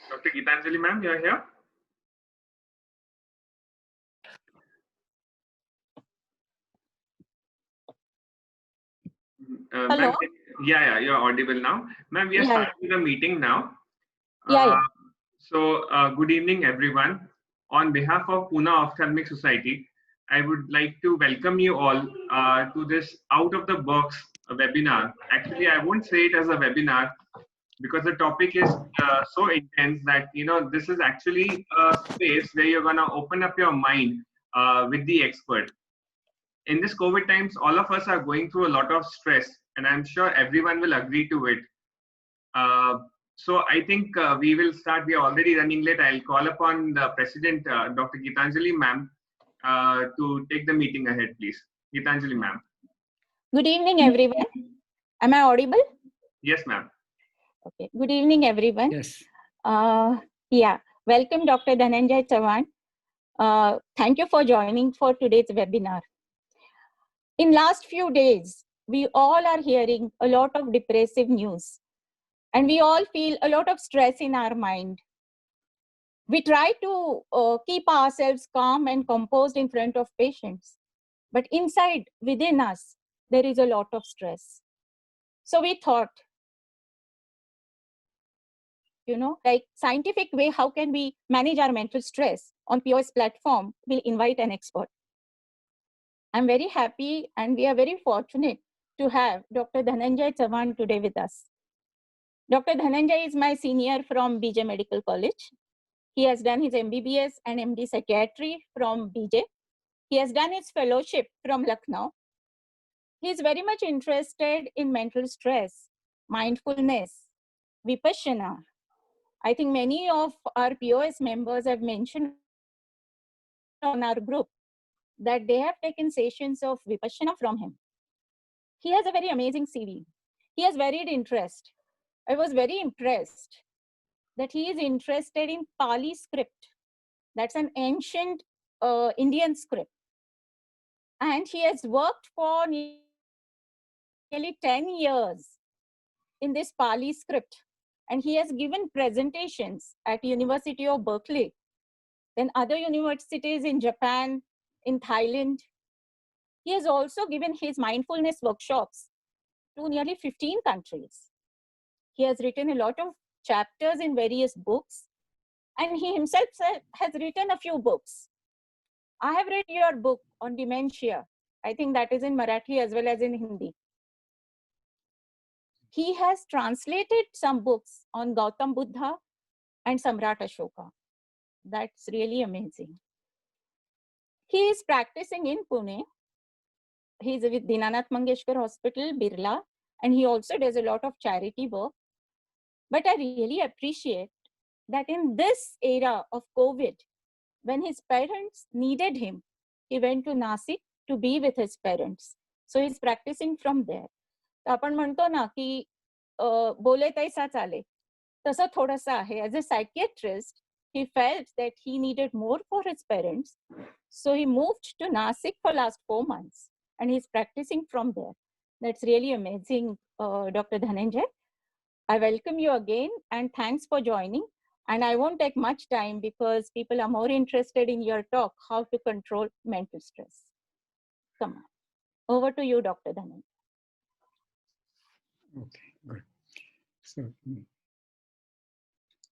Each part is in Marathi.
Dr. Geetanjali ma'am, you are here? Hello? Yeah, you're audible now. Ma'am, we are Yeah, starting the meeting now. yeah. Good evening, everyone. On behalf of Pune Ophthalmic Society, I would like to welcome you all to this out of the box webinar. Actually, I won't say it as a webinar because the topic is so intense that this is actually a space where you're gonna open up your mind with the expert. In this COVID times, all of us are going through a lot of stress, and I'm sure everyone will agree to it. So I think we will start. We are already running late. I'll call upon the President, Dr. Geetanjali ma'am, to take the meeting ahead, please. Geetanjali ma'am. Good evening, everyone. Am I audible? Yes, ma'am. Okay. Good evening, everyone. Yes. Yeah. Welcome, Dr. Dhananjay Chavan. Thank you for joining for today's webinar. In last few days, we all are hearing a lot of depressive news, and we all feel a lot of stress in our mind. We try to keep ourselves calm and composed in front of patients, but inside, within us, there is a lot of stress. So we thought, like scientific way, how can we manage our mental stress? On POS platform, we'll invite an expert. I'm very happy and we are very fortunate to have Dr. Dhananjay Chavan today with us. Dr. Dhananjay is my senior from BJ Medical College. He has done his MBBS and MD Psychiatry from BJ. He has done his fellowship from Lucknow. He is very much interested in mental stress, mindfulness, Vipassana. I think many of our POS members have mentioned on our group that they have taken sessions of Vipassana from him. He has a very amazing CV. He has varied interest. I was very impressed that he is interested in Pali script. That's an ancient Indian script. And he has worked for nearly 10 years in this Pali script. And he has given presentations at University of Berkeley, then other universities in Japan, in Thailand. He has also given his mindfulness workshops to nearly 15 countries. He has written a lot of chapters in various books, and he himself has written a few books. I have read your book on dementia. I think that is in Marathi as well as in Hindi. He has translated some books on Gautam Buddha and Samrat Ashoka. That's really amazing. He is practicing in Pune. He's with Dinanath Mangeshkar Hospital, Birla, and he also does a lot of charity work. But I really appreciate that in this era of COVID, when his parents needed him, he went to Nasik to be with his parents. So he's practicing from there. आपण म्हणतो ना की बोले तैसा चाले, तसं थोडंसं आहे. As a psychiatrist, he felt that he needed more for his parents. So he moved to Nasik for last 4 months and he's practicing from there. That's really amazing, Dr. Dhananjay. I welcome you again and thanks for joining. And I won't take much time because people are more interested in your talk, how to control mental stress. Come on. Over to you, Dr. Dhananjay. Okay, good. So,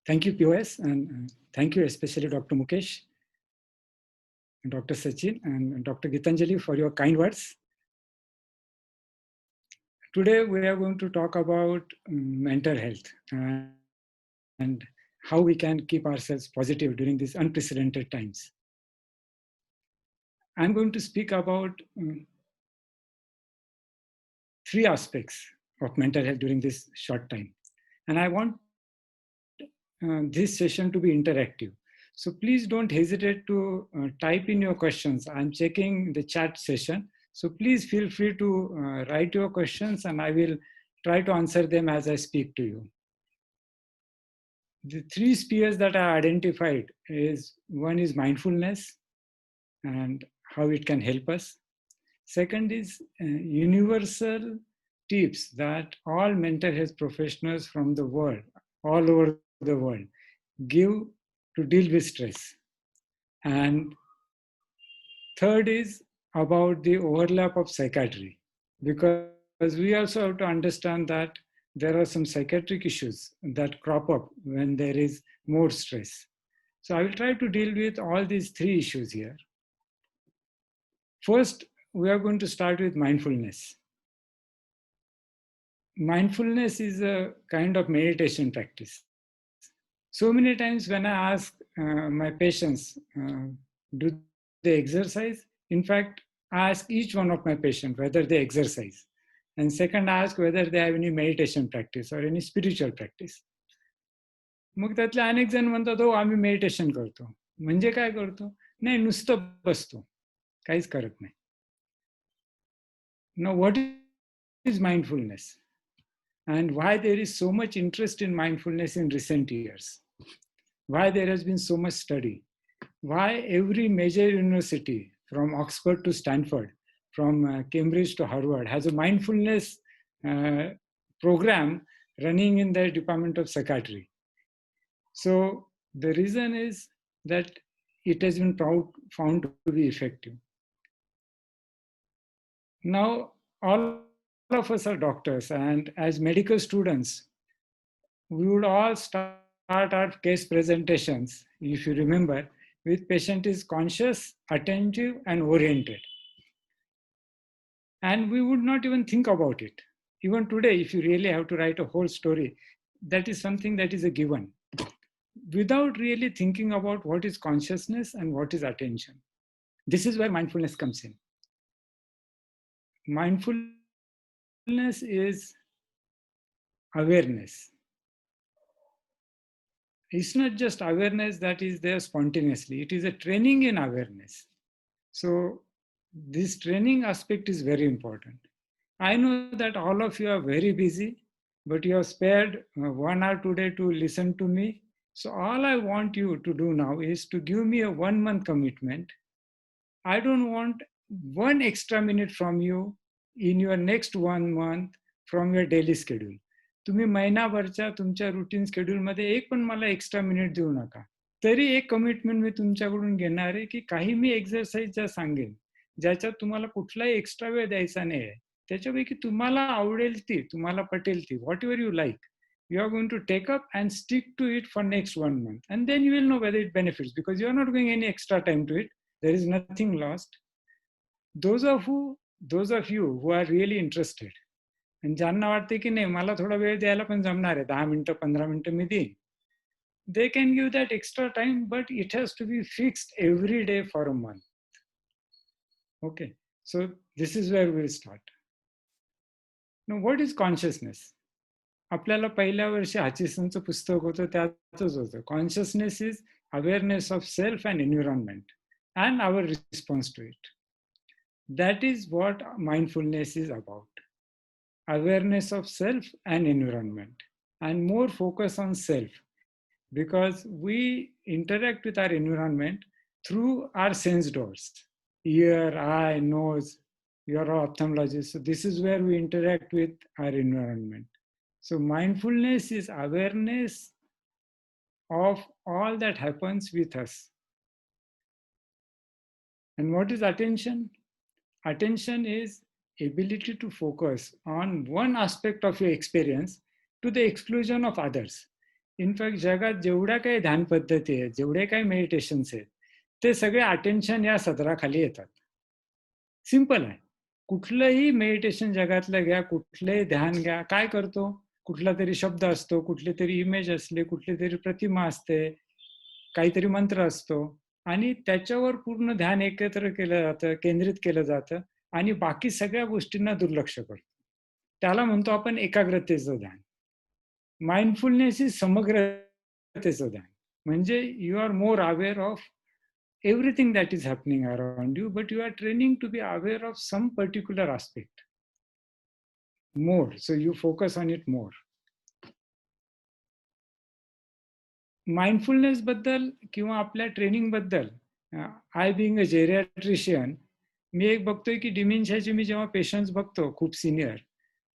thank you, POS, and thank you especially Dr. Mukesh, and Dr. Sachin, and Dr. Geetanjali for your kind words. Today, we are going to talk about mental health and how we can keep ourselves positive during these unprecedented times. I'm going to speak about 3 aspects of mental health during this short time. And I want this session to be interactive. So please don't hesitate to type in your questions. I'm checking the chat session. So please feel free to write your questions and I will try to answer them as I speak to you. The 3 spheres that I identified is, one is mindfulness and how it can help us. Second is universal tips that all mental health professionals from the world, all over the world, give to deal with stress. And third is about the overlap of psychiatry, because we also have to understand that there are some psychiatric issues that crop up when there is more stress. So I will try to deal with all these three issues here. First, we are going to start with mindfulness. Mindfulness is a kind of meditation practice. So many times when I ask my patients, do they exercise? In fact, I ask each one of my patients whether they exercise. And second, I ask whether they have any meditation practice or any spiritual practice. मग त्यातले अनेक जण म्हणतात हो आम्ही मेडिटेशन करतो. म्हणजे काय करतो? नाही, नुसतं बसतो, काहीच करत नाही. Now, what is mindfulness? And why there is so much interest in mindfulness in recent years? Why there has been so much study? Why every major university, from Oxford to Stanford, from Cambridge to Harvard, has a mindfulness program running in their Department of Psychiatry? So the reason is that it has been found to be effective. Now, all of us are doctors, and as medical students, we would all start our case presentations, if you remember, with patient is conscious, attentive, and oriented. And we would not even think about it. Even today, if you really have to write a whole story, that is something that is a given, without really thinking about what is consciousness and what is attention. This is where mindfulness comes in. Mindfulness is awareness. It's not just awareness that is there spontaneously. It is a training in awareness. So this training aspect is very important. I know that all of you are very busy, but you have spared 1 hour today to listen to me. So all I want you to do now is to give me a 1 month commitment. I don't want 1 extra minute from you in your next 1 month from your daily schedule. तुम्ही महिनाभरच्या तुमच्या रुटीन शेड्यूलमध्ये एक पण मला एक्स्ट्रा मिनिट देऊ नका. तरी एक कमिटमेंट मी तुमच्याकडून घेणार आहे की काही मी एक्सरसाइज ज्या सांगेन, ज्याच्यात तुम्हाला कुठलाही एक्स्ट्रा वेळ द्यायचा नाही आहे, त्याच्यापैकी तुम्हाला आवडेल ती, तुम्हाला पटेल ती, what ever you like, you are going to take up and stick to it for next 1 month. And then you will know whether it benefits, because you are not going any extra time to it. There is nothing lost. Those of you who are really interested, and ज्यांना वाटते की नाही मला थोडा वेळ द्यायला पण जमणार आहे, 10 मिनिटं 15 मिनिटं मी देईन, they can give that extra time, but it has to be fixed every day for a month. Okay, so this is where we'll start. Now, what is consciousness? आपल्याला पहिल्या वर्षी हचिसनचं पुस्तक होतं त्यातच होतं, consciousness is awareness of self and environment and our response to it. That is what mindfulness is about. Awareness of self and environment, and more focus on self, because we interact with our environment through our sense doors, ear, eye, nose. You are an ophthalmologist, so this is where we interact with our environment. So mindfulness is awareness of all that happens with us. And what is attention? Attention is ability to focus on one aspect of your experience to the exclusion of others. In fact, जगात जेवढ्या काही ध्यान पद्धती आहेत, जेवढे काही मेडिटेशन्स आहेत, ते सगळे अटेन्शन या सदराखाली येतात. सिंपल आहे. कुठलंही मेडिटेशन जगातलं घ्या, कुठलंही ध्यान घ्या, काय करतो? कुठला तरी शब्द असतो, कुठले तरी इमेज असले, कुठली तरी प्रतिमा असते, काहीतरी मंत्र असतो, आणि त्याच्यावर पूर्ण ध्यान एकत्र केलं जातं, केंद्रित केलं जातं, आणि बाकी सगळ्या गोष्टींना दुर्लक्ष करतो. त्याला म्हणतो आपण एकाग्रतेचं ध्यान. माइंडफुलनेस इज समग्रतेचं ध्यान. म्हणजे you are more aware of everything that is happening around you, but you are training to be aware of some particular aspect more. So you focus on it more. Mindfulness बद्दल किंवा आपल्या ट्रेनिंग बद्दल, आय बिंग अ जेरियाट्रिशियन, मी एक बघतोय की डिमेन्शियाचे मी जेव्हा पेशंट्स बघतो खूप सिनियर,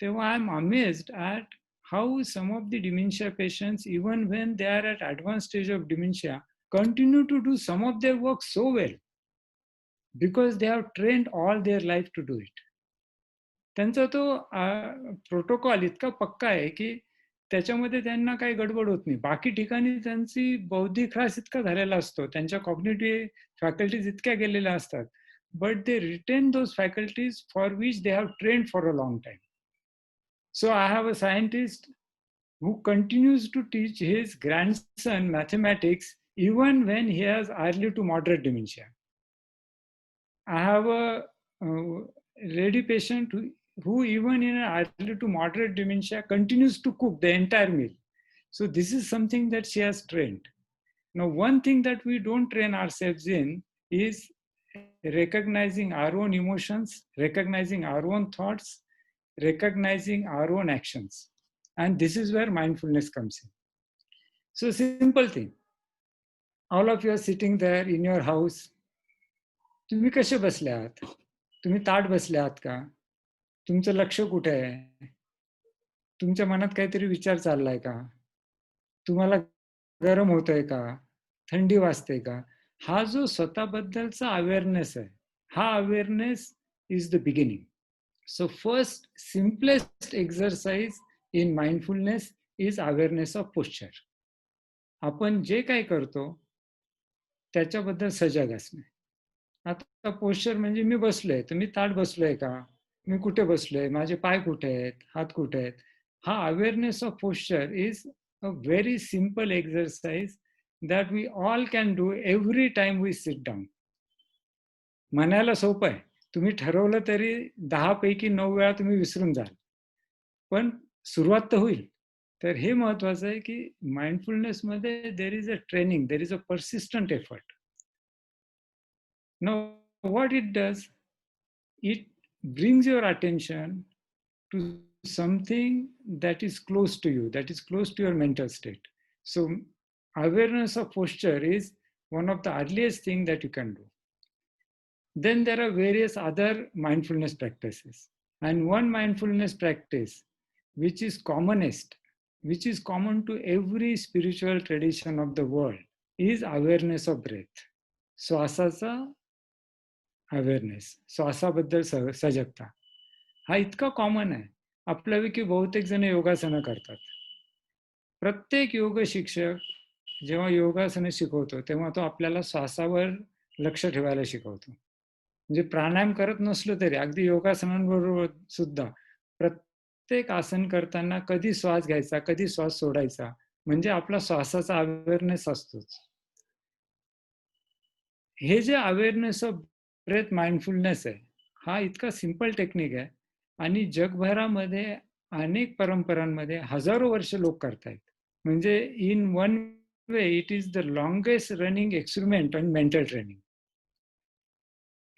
तेव्हा I am amazed at how some of the dementia patients, even when they are at advanced stage of dementia, continue to do some of their work so well because they have trained all their life to do it. त्यांचा तो प्रोटोकॉल इतका पक्का आहे की त्याच्यामध्ये त्यांना काही गडबड होत नाही. बाकी ठिकाणी त्यांची बौद्धिक ह्रास इतका झालेला असतो, त्यांच्या कॉग्निटिव्ह फॅकल्टीज इतक्या गेलेल्या असतात, but they retain those faculties for which they have trained for a long time. So I have a scientist who continues to teach his grandson mathematics even when he has early to moderate dementia. I have a lady patient who even in an early to moderate dementia continues to cook the entire meal. So this is something that she has trained. Now, one thing that we don't train ourselves in is recognizing our own emotions, recognizing our own thoughts, recognizing our own actions. And this is where mindfulness comes in. So simple thing. All of you are sitting there in your house. तुम्ही कसे बसले आहात? तुम्ही ताठ बसले आहात का? तुमचं लक्ष कुठे आहे? तुमच्या मनात काहीतरी विचार चाललाय का? तुम्हाला गरम होतंय का? थंडी वाजते का? हा जो स्वतःबद्दलचा अवेअरनेस आहे, हा awareness is the beginning. So first simplest exercise in mindfulness is awareness of posture. आपण जे काय करतो त्याच्याबद्दल सजग असणे. आता पोश्चर म्हणजे मी बसलोय, तर मी ताठ बसलोय का? मी कुठे बसलोय? माझे पाय कुठे आहेत? हात कुठे आहेत? हा awareness of posture is a very simple exercise that we all can do every time we sit down. म्हणायला सोपं आहे, तुम्ही ठरवलं तरी 10 पैकी 9 वेळा तुम्ही विसरून जाल, पण सुरुवात तर होईल. तर हे महत्वाचं आहे की माइंडफुलनेस मध्ये there is a training, there is a persistent effort. Now what it does, it brings your attention to something that is close to you, that is close to your mental state. So awareness of posture is one of the earliest things that you can do. Then there are various other mindfulness practices. And one mindfulness practice, which is commonest, which is common to every spiritual tradition of the world, is awareness of breath. श्वासाचा अवेअरनेस, श्वासाबद्दल सजगता. हा इतका कॉमन आहे. आपल्यापैकी बहुतेक जण योगासनं करतात. प्रत्येक योग शिक्षक जेव्हा योगासनं शिकवतो तेव्हा तो आपल्याला श्वासावर लक्ष ठेवायला शिकवतो. म्हणजे प्राणायाम करत नसलो तरी अगदी योगासनांबरोबर सुद्धा प्रत्येक आसन करताना कधी श्वास घ्यायचा, कधी श्वास सोडायचा, म्हणजे आपला श्वासाचा अवेअरनेस असतोच. हे जे अवेअरनेस ऑफ ब्रेथ माइंडफुलनेस आहे, हा इतका सिंपल टेक्निक आहे आणि जगभरामध्ये अनेक परंपरांमध्ये हजारो वर्ष लोक करतायत. म्हणजे in one way it is the longest running experiment on mental training.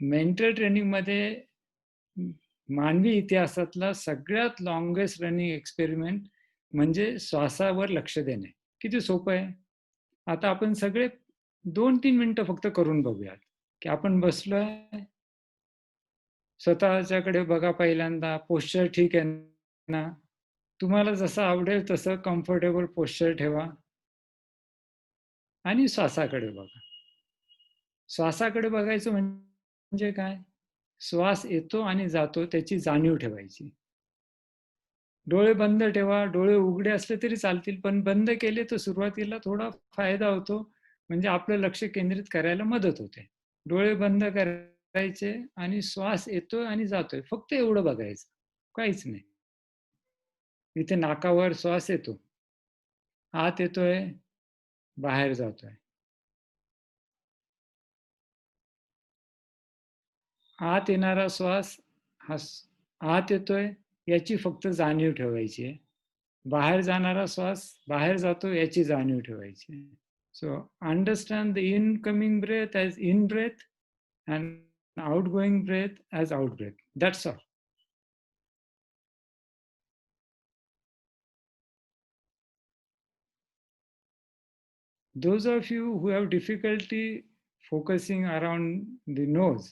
Mental training मध्ये मानवी इतिहासातला सगळ्यात लॉंगेस्ट रनिंग एक्सपेरिमेंट म्हणजे श्वासावर लक्ष देणे. किती सोपं आहे. आता आपण सगळे 2-3 मिनिटं फक्त करून बघूयात की आपण बसलोय, स्वतःच्याकडे बघा पहिल्यांदा, पोश्चर ठीक आहे ना? तुम्हाला जसं आवडेल तसं कम्फर्टेबल पोश्चर ठेवा आणि श्वासाकडे बघा. श्वासाकडे बघायचं म्हणजे काय? श्वास येतो आणि जातो त्याची जाणीव ठेवायची. डोळे बंद ठेवा, डोळे उघडे असले तरी चालतील, पण बंद केले तर सुरुवातीला थोडा फायदा होतो, म्हणजे आपलं लक्ष केंद्रित करायला मदत होते. डोळे बंद करायचे आणि श्वास येतोय आणि जातोय, फक्त एवढं बघायचं, काहीच नाही. इथे नाकावर श्वास येतो, आत येतोय, बाहेर जातोय. आत येणारा श्वास हा आत येतोय याची फक्त जाणीव ठेवायची आहे. बाहेर जाणारा श्वास बाहेर जातो याची जाणीव ठेवायची आहे. So understand the incoming breath as in breath and outgoing breath as out breath. That's all. Those of you who have difficulty focusing around the nose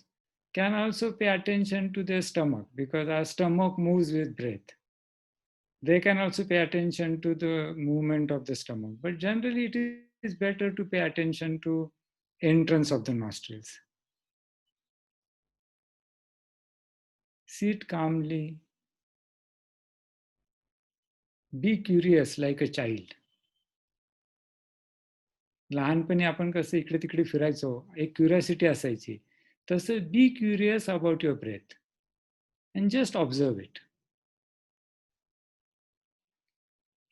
can also pay attention to their stomach, because our stomach moves with breath. They can also pay attention to the movement of the stomach, but generally it is better to pay attention to entrance of the nostrils. Sit calmly. Be curious like a child. लहानपणी आपण कसं इकडे तिकडे फिरायचो, एक क्युरियोसिटी असायची, तसं be curious about your breath and just observe it.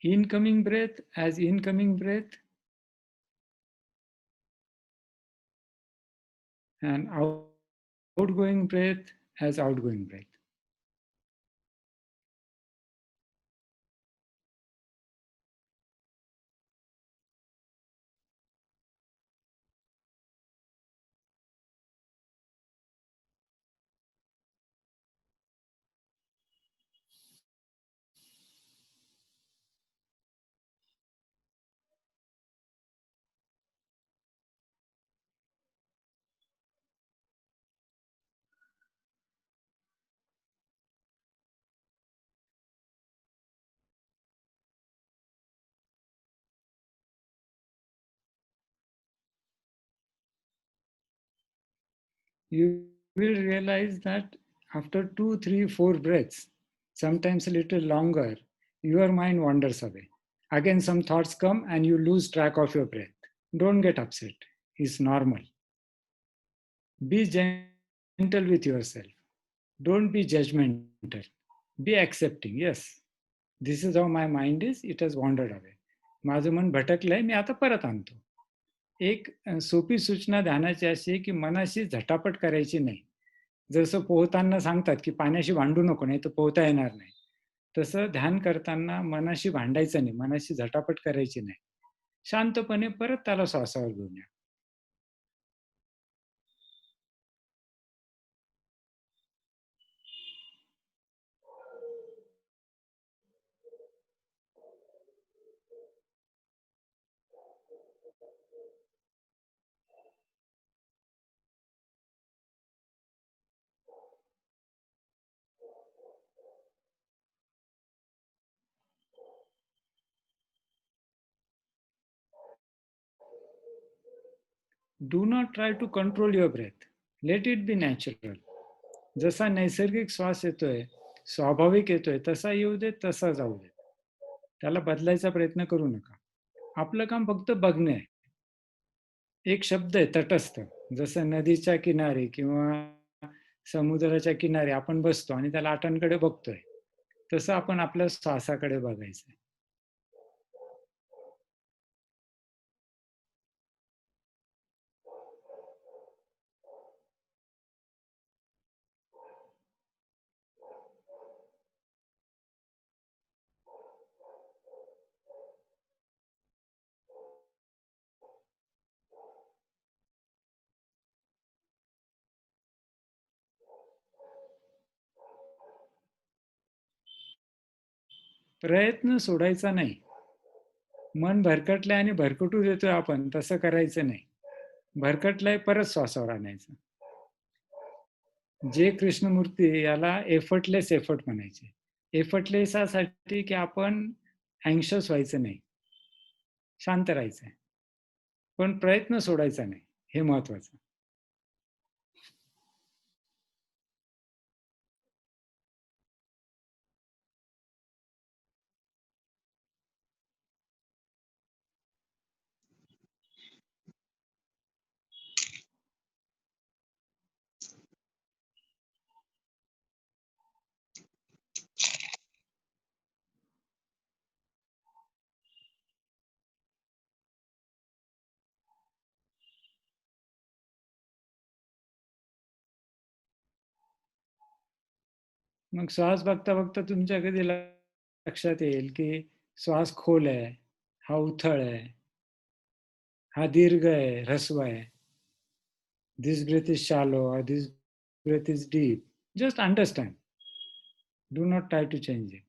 Incoming breath as incoming breath and outgoing breath as outgoing breath. You will realize that after 2, 3, 4 breaths, sometimes a little longer, your mind wanders away. Again, some thoughts come and you lose track of your breath. Don't get upset. It's normal. Be gentle with yourself. Don't be judgmental. Be accepting. Yes, this is how my mind is. It has wandered away. माझं मन भटकलंय, मी आता परत आणतो. एक सोपी सूचना ध्यानाची अशी आहे की मनाशी झटापट करायची नाही. जसं पोहताना सांगतात की पाण्याशी भांडू नको, नाही तर पोहता येणार नाही, तसं ध्यान करताना मनाशी भांडायचं नाही, मनाशी झटापट करायची नाही. शांतपणे परत त्याला श्वासावर घेऊन या. Do not try to control your breath. Let it be natural. जसा नैसर्गिक श्वास येतोय, स्वाभाविक येतोय, तसा येऊ दे, तसा जाऊ दे. त्याला बदलायचा प्रयत्न करू नका. आपलं काम फक्त बघणे आहे. एक शब्द आहे तटस्थ. जसं नदीच्या किनारी किंवा समुद्राच्या किनारी आपण बसतो आणि त्या लाटांकडे बघतोय, तसं आपण आपल्या श्वासाकडे बघायचं. प्रयत्न सोडायचा नाही. मन भरकटलंय आणि भरकटू देतोय आपण, तसं करायचं नाही. भरकटलंय, परत श्वासावर आणायचं. जे कृष्णमूर्ती याला एफर्टलेस एफर्ट म्हणायचे. एफर्टलेस यासाठी की आपण अँक्शस व्हायचं नाही, शांत राहायचंय, पण प्रयत्न सोडायचा नाही, हे महत्वाचं. मग श्वास बघता बघता तुमच्या कधी लक्षात येईल की श्वास खोल आहे, हा उथळ आहे, हा दीर्घ आहे, ह्रस्व आहे. This breath is shallow or this breath is deep. Just understand. Do not try to change it.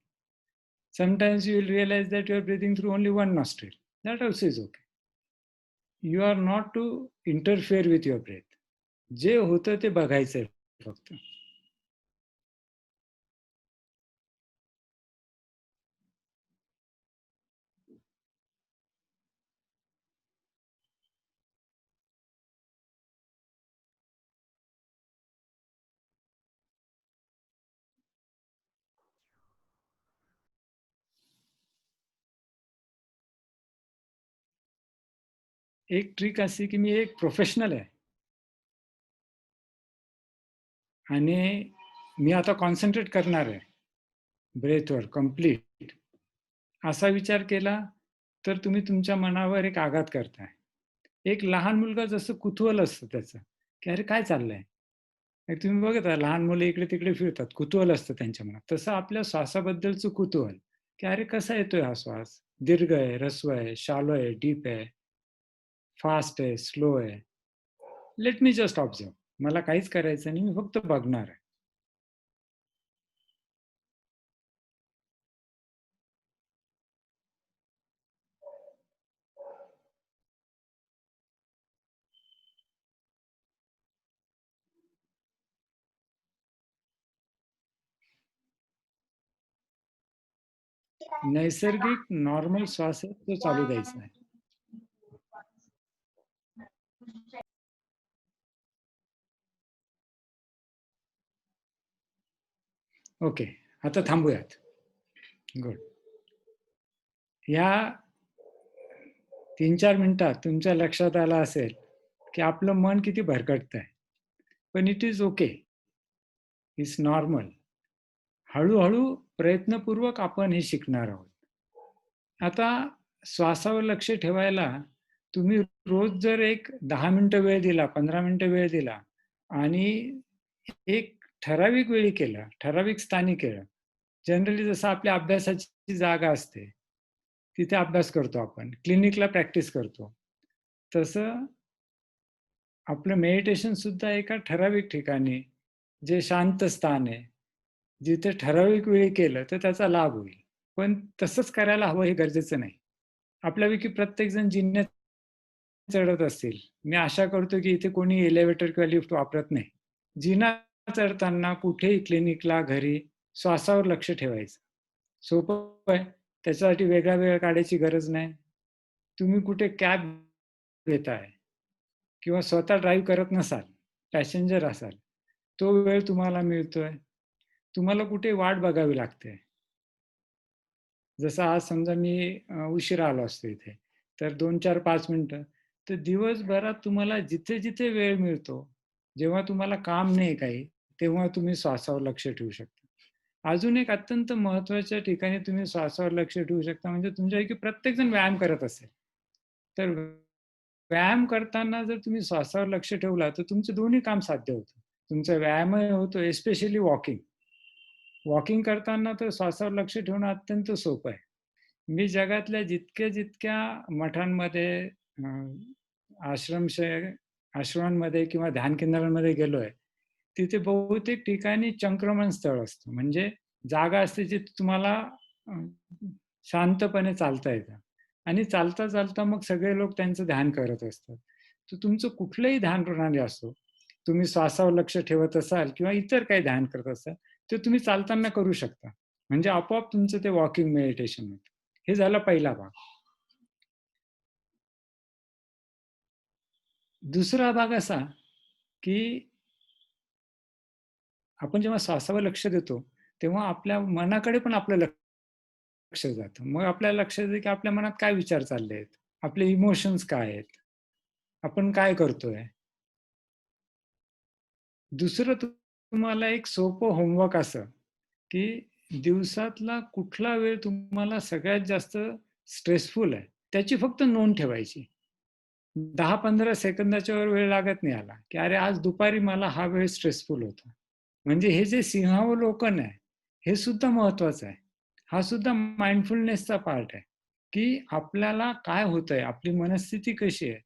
Sometimes you will realize that you are breathing through only one nostril. That also is okay. You are not to interfere with your breath. जे होतं ते बघायचंय फक्त. एक ट्रिक अशी की मी एक प्रोफेशनल आहे आणि मी आता कॉन्सन्ट्रेट करणार आहे ब्रेथवर कम्प्लीट, असा विचार केला तर तुम्ही तुमच्या मनावर एक आघात करताय. एक लहान मुलगा जसं कुतूहल असतं त्याचं, की अरे काय चाललंय? तुम्ही बघता लहान मुलं इकडे तिकडे फिरतात, कुतूहल असतं त्यांच्या मनात. तसं आपल्या श्वासाबद्दलचं कुतूहल, की अरे कसा येतोय हा श्वास? दीर्घ आहे, ऱ्हस्व आहे, शॅलो आहे, डीप आहे, फास्ट आहे, स्लो आहे. Let me just observe. मला काहीच करायचं नाही, मी फक्त बघणार आहे. नैसर्गिक नॉर्मल श्वास आहे तो चालू द्यायचा आहे. ओके, आता थांबूयात. गुड. ह्या 3-4 मिनिटात तुमच्या लक्षात आलं असेल की आपलं मन किती भरकटतंय. पण it is okay, it's normal. हळूहळू प्रयत्नपूर्वक आपण हे शिकणार आहोत. आता श्वासावर लक्ष ठेवायला तुम्ही रोज जर एक 10 मिनिटं वेळ दिला, 15 मिनिटं वेळ दिला आणि एक ठराविक वेळी केलं, ठराविक स्थानी केलं. जनरली जसं आपल्या अभ्यासाची जागा असते, तिथे अभ्यास करतो आपण, क्लिनिकला प्रॅक्टिस करतो. तसं आपलं मेडिटेशन सुद्धा एका ठराविक ठिकाणी, जे शांत स्थान आहे, जिथे ठराविक वेळी केलं तर त्याचा लाभ होईल. पण तसंच करायला हवं हे गरजेचं नाही. आपल्यापैकी प्रत्येक जण जिन्यात चढत असतील. मी आशा करतो की इथे कोणी एलिव्हेटर किंवा लिफ्ट वापरत नाही. जिना चढताना कुठेही क्लिनिकला, घरी श्वासावर लक्ष ठेवायचं. सोपं आहे. त्याच्यासाठी वेगळा वेळ काढायची गरज नाही. तुम्ही कुठे कॅब घेताय किंवा स्वतः ड्राईव्ह करत नसाल, पॅसेंजर असाल, तो वेळ तुम्हाला मिळतोय. तुम्हाला कुठे वाट बघावी लागते. जसं आज समजा मी उशिरा आलो असतो इथे, तर 2, 4, 5 मिनिटं. तर दिवसभरात तुम्हाला जिथे-जिथे वेळ मिळतो, जेव्हा तुम्हाला काम नाही काही, तेव्हा तुम्ही श्वासावर लक्ष ठेवू शकता. अजून एक अत्यंत महत्त्वाच्या ठिकाणी तुम्ही श्वासावर लक्ष ठेवू शकता, म्हणजे तुमच्यापैकी प्रत्येकजण व्यायाम करत असेल. तर व्यायाम करताना जर तुम्ही श्वासावर लक्ष ठेवला, तर तुमचं दोन्ही काम साध्य होतं. तुमचा व्यायामही होतो, एस्पेशली वॉकिंग. वॉकिंग करताना तर श्वासावर लक्ष ठेवणं अत्यंत सोपं आहे. मी जगातल्या जितक्या मठांमध्ये, आश्रमांमध्ये किंवा ध्यान केंद्रांमध्ये गेलोय, तिथे बहुतेक ठिकाणी चंक्रमण स्थळ असतं. म्हणजे जागा असते जिथे तुम्हाला शांतपणे चालता येतं आणि चालता चालता मग सगळे लोक त्यांचं ध्यान करत असतात. तर तुमचं कुठलंही ध्यान प्रणाली असो, तुम्ही श्वासावर लक्ष ठेवत असाल किंवा इतर काही ध्यान करत असाल, ते तुम्ही चालताना करू शकता. म्हणजे आपोआप तुमचं ते वॉकिंग मेडिटेशन होतं. हे झाला पहिला भाग. दुसरा भाग असा की आपण जेव्हा श्वासावर लक्ष देतो, तेव्हा आपल्या मनाकडे पण आपलं लक्ष जातं. मग आपल्याला लक्षात येतं की आपल्या मनात काय विचार चालले आहेत, आपले इमोशन्स काय आहेत, आपण काय करतोय. दुसरं तुम्हाला एक सोपं होमवर्क असं, की दिवसातला कुठला वेळ तुम्हाला सगळ्यात जास्त स्ट्रेसफुल आहे, त्याची फक्त नोंद ठेवायची. 10-15 सेकंदाच्या वर वेळ लागत नाही याला, की अरे आज दुपारी मला हा वेळ स्ट्रेसफुल होता. म्हणजे हे जे सिंहावलोकन आहे, हे सुद्धा महत्वाचं आहे. हा सुद्धा माइंडफुलनेसचा पार्ट आहे, की आपल्याला काय होतंय, आपली मनस्थिती कशी आहे,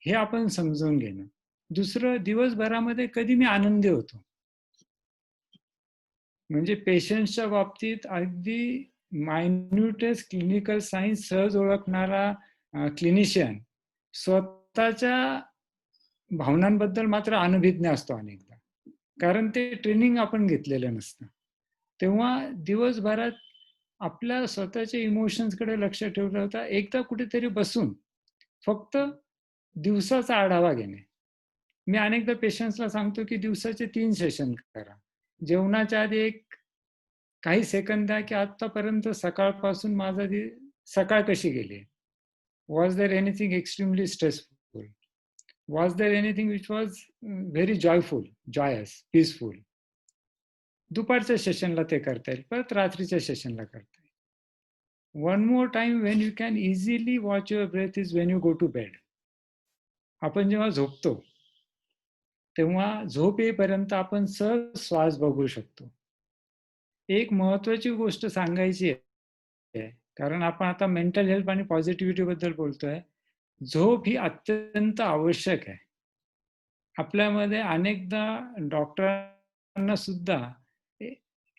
हे आपण समजून घेणं. दुसरं, दिवसभरामध्ये कधी मी आनंदी होतो. म्हणजे पेशंट्सच्या बाबतीत अगदी मायन्यूटेस्ट क्लिनिकल सायन्स सहज ओळखणारा क्लिनिशियन स्वतःच्या भावनांबद्दल मात्र अनभिज्ञ असतो अनेकदा. कारण ते ट्रेनिंग आपण घेतलेलं नसतं. तेव्हा दिवसभरात आपल्या स्वतःच्या इमोशन्सकडे लक्ष ठेवलं होतं. एकदा कुठेतरी बसून फक्त दिवसाचा आढावा घेणे. मी अनेकदा पेशंट्सला सांगतो की दिवसाचे 3 सेशन करा. जेवणाच्या आधी एक काही सेकंद द्या की आतापर्यंत सकाळपासून सकाळ कशी गेली? Was there anything extremely stressful? Was there anything which was very joyful, joyous, peaceful? दुपारच्या सेशनला ते करता येईल, परत रात्रीच्या सेशनला करता येईल. One more time when you can easily watch your breath is when you go to bed. आपण जेव्हा झोपतो तेव्हा झोप येईपर्यंत आपण सहज श्वास बघू शकतो. एक महत्वाची गोष्ट सांगायची आहे, कारण आपण आता मेंटल हेल्थ आणि पॉझिटिव्हिटी बद्दल बोलतोय. झोप ही अत्यंत आवश्यक आहे. आपल्यामध्ये अनेकदा डॉक्टरांना सुद्धा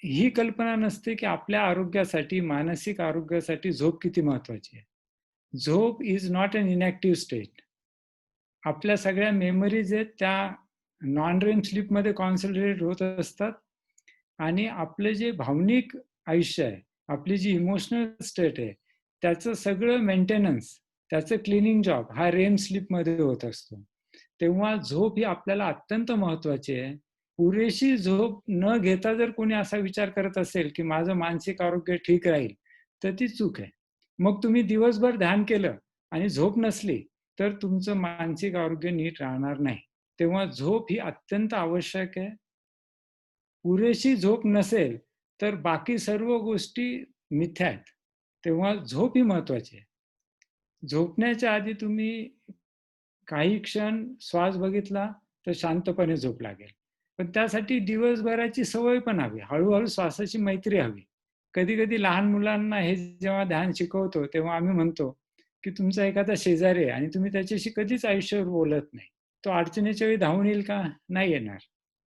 ही कल्पना नसते की आपल्या आरोग्यासाठी, मानसिक आरोग्यासाठी झोप किती महत्वाची आहे. झोप is not an inactive state. आपल्या सगळ्या मेमरीज आहेत त्या नॉन रेम स्लीपमध्ये कॉन्सन्ट्रेट होत असतात आणि आपलं जे भावनिक आयुष्य आहे, आपली जी इमोशनल स्टेट आहे, त्याचं सगळं मेंटेनन्स, त्याचं क्लिनिंग जॉब हा रेम स्लीपमध्ये होत असतो. तेव्हा झोप ही आपल्याला अत्यंत महत्वाची आहे. पुरेशी झोप न घेता जर कोणी असा विचार करत असेल की माझं मानसिक आरोग्य ठीक राहील, तर ती चूक आहे. मग तुम्ही दिवसभर ध्यान केलं आणि झोप नसली तर तुमचं मानसिक आरोग्य नीट राहणार नाही. तेव्हा झोप ही अत्यंत आवश्यक आहे. पुरेशी झोप नसेल तर बाकी सर्व गोष्टी मिथ्या आहेत. तेव्हा झोप ही महत्वाची आहे. झोपण्याच्या आधी तुम्ही काही क्षण श्वास बघितला तर शांतपणे झोप लागेल. पण त्यासाठी दिवसभराची सवय पण हवी. हळूहळू श्वासाची मैत्री हवी. कधी कधी लहान मुलांना हे जेव्हा ध्यान शिकवतो तेव्हा आम्ही म्हणतो की तुमचा एखादा शेजारी आहे आणि तुम्ही त्याच्याशी कधीच आयुष्यावर बोलत नाही. तो अडचणीच्या वेळी धावून येईल का? नाही येणार.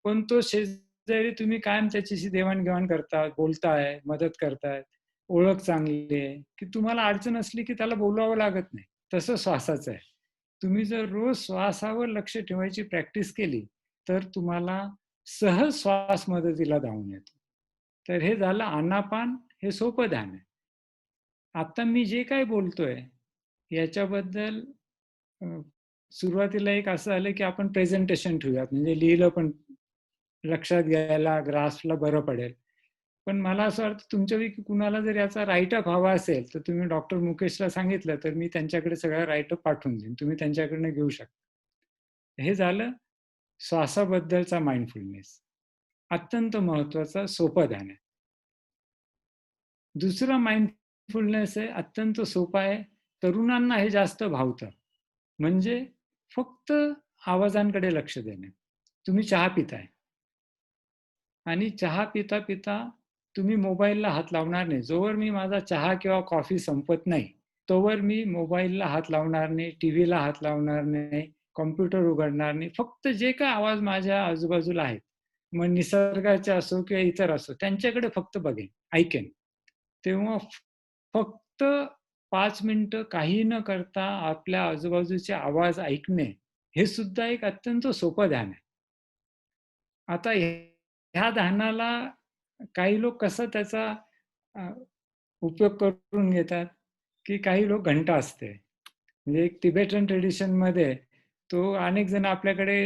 पण तो शेजारी तुम्ही कायम त्याच्याशी देवाणघेवाण करता, बोलताय, मदत करताय, ओळख चांगली आहे की तुम्हाला अडचण असली की त्याला बोलावं लागत नाही. तसं श्वासाचं आहे. तुम्ही जर रोज श्वासावर लक्ष ठेवायची प्रॅक्टिस केली तर तुम्हाला सहज श्वास मदतीला धावून येतो. तर हे झालं आनापान, हे सोपं ध्यान आहे. आता मी जे काय बोलतोय याच्याबद्दल सुरुवातीला एक असं आलं की आपण प्रेझेंटेशन ठेवूयात, म्हणजे लिहिलं पण लक्षात घ्यायला, ग्रासला बरं पडेल. पण मला असं वाटतं तुमच्यापैकी कुणाला जर याचा राईटअप हवा असेल तर तुम्ही डॉक्टर मुकेशला सांगितलं तर मी त्यांच्याकडे सगळा राईटअप पाठवून देईन. तुम्ही त्यांच्याकडनं घेऊ शकता. हे झालं श्वासाबद्दलचा माइंडफुलनेस. अत्यंत महत्वाचा सोपं ध्यान आहे. दुसरा माइंडफुलनेस आहे, अत्यंत सोपा आहे. तरुणांना हे जास्त भावतं. म्हणजे फक्त आवाजांकडे लक्ष देणे. तुम्ही चहा पिताय आणि चहा पिता पिता तुम्ही मोबाईलला हात लावणार नाही. जोवर मी माझा चहा किंवा कॉफी संपत नाही तोवर मी मोबाईलला हात लावणार नाही, टीव्हीला हात लावणार नाही, कॉम्प्युटर उघडणार नाही. फक्त जे काय आवाज माझ्या आजूबाजूला आहेत, मग निसर्गाचे असो किंवा इतर असो, त्यांच्याकडे फक्त बघेन, ऐकेन. तेव्हा फक्त 5 मिनिटं काही न करता आपल्या आजूबाजूचे आवाज ऐकणे हे सुद्धा एक अत्यंत सोपं ध्यान आहे. आता ह्या ध्यानाला काही लोक कसं त्याचा उपयोग करून घेतात की काही लोक घंटा असते, म्हणजे एक तिबेटन ट्रेडिशन मध्ये तो अनेक जण आपल्याकडे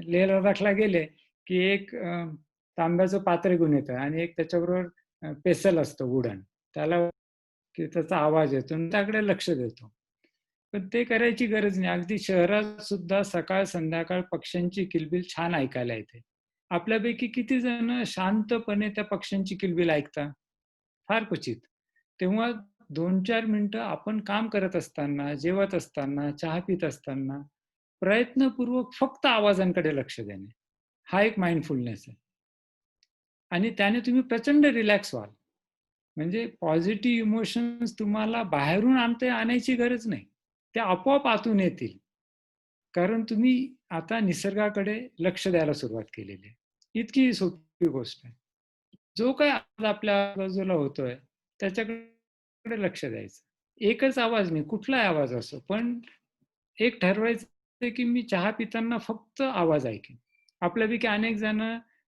लेह लडाखला गेले की एक तांब्याचं पात्र घेऊन येतं आणि एक त्याच्याबरोबर पेसल असतं वुडन, त्याला की त्याचा आवाज येतो आणि त्याकडे लक्ष देतो. पण ते करायची गरज नाही. अगदी शहरात सुद्धा सकाळ संध्याकाळ पक्ष्यांची किलबिल छान ऐकायला येते. आपल्यापैकी किती जण शांतपणे त्या पक्ष्यांची किलबिल ऐकता? फार क्वचित. तेव्हा 2-4 मिनिटं आपण काम करत असताना, जेवत असताना, चहा पित असताना प्रयत्नपूर्वक फक्त आवाजांकडे लक्ष देणे हा एक माइंडफुलनेस आहे. आणि त्याने तुम्ही प्रचंड रिलॅक्स व्हाल. म्हणजे पॉझिटिव्ह इमोशन्स तुम्हाला बाहेरून आणायची गरज नाही. त्या आपोआप आतून येतील. कारण तुम्ही आता निसर्गाकडे लक्ष द्यायला सुरुवात केलेली आहे. इतकी सोपी गोष्ट आहे. जो काही आवाज आपल्या बाजूला होतोय त्याच्याकडे लक्ष द्यायचं. एकच आवाज नाही, कुठलाही आवाज असो, पण एक ठरवायचं की मी चहा पिताना फक्त आवाज ऐकेन. आपल्यापैकी अनेक जण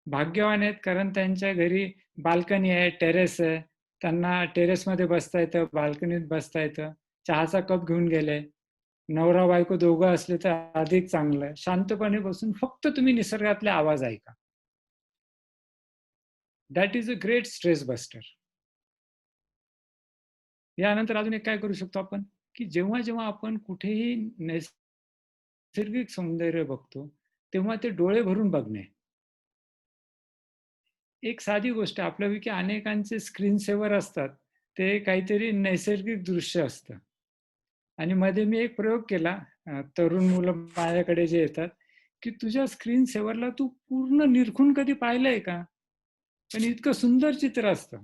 भाग्यवान आहेत कारण त्यांच्या घरी बाल्कनी आहे, टेरेस आहे, त्यांना टेरेसमध्ये बसता येतं, बाल्कनीत बसता येतं, चहाचा कप घेऊन गेले. नवरा बायको दोघं असले तर अधिक चांगलं. शांतपणे बसून फक्त तुम्ही निसर्गातले आवाज ऐका. That is a great stress buster. यानंतर अजून एक काय करू शकतो आपण की जेव्हा जेव्हा आपण कुठेही नैसर्गिक सौंदर्य बघतो तेव्हा ते डोळे भरून बघणे. एक साधी गोष्ट आपल्यापैकी अनेकांचे स्क्रीन सेव्हर असतात, ते काहीतरी नैसर्गिक दृश्य असतं. आणि मध्ये मी एक प्रयोग केला, तरुण मुलं माझ्याकडे जे येतात, की तुझ्या स्क्रीन सेव्हरला तू पूर्ण निरखून कधी पाहिलंय का? पण इतकं सुंदर चित्र असतं.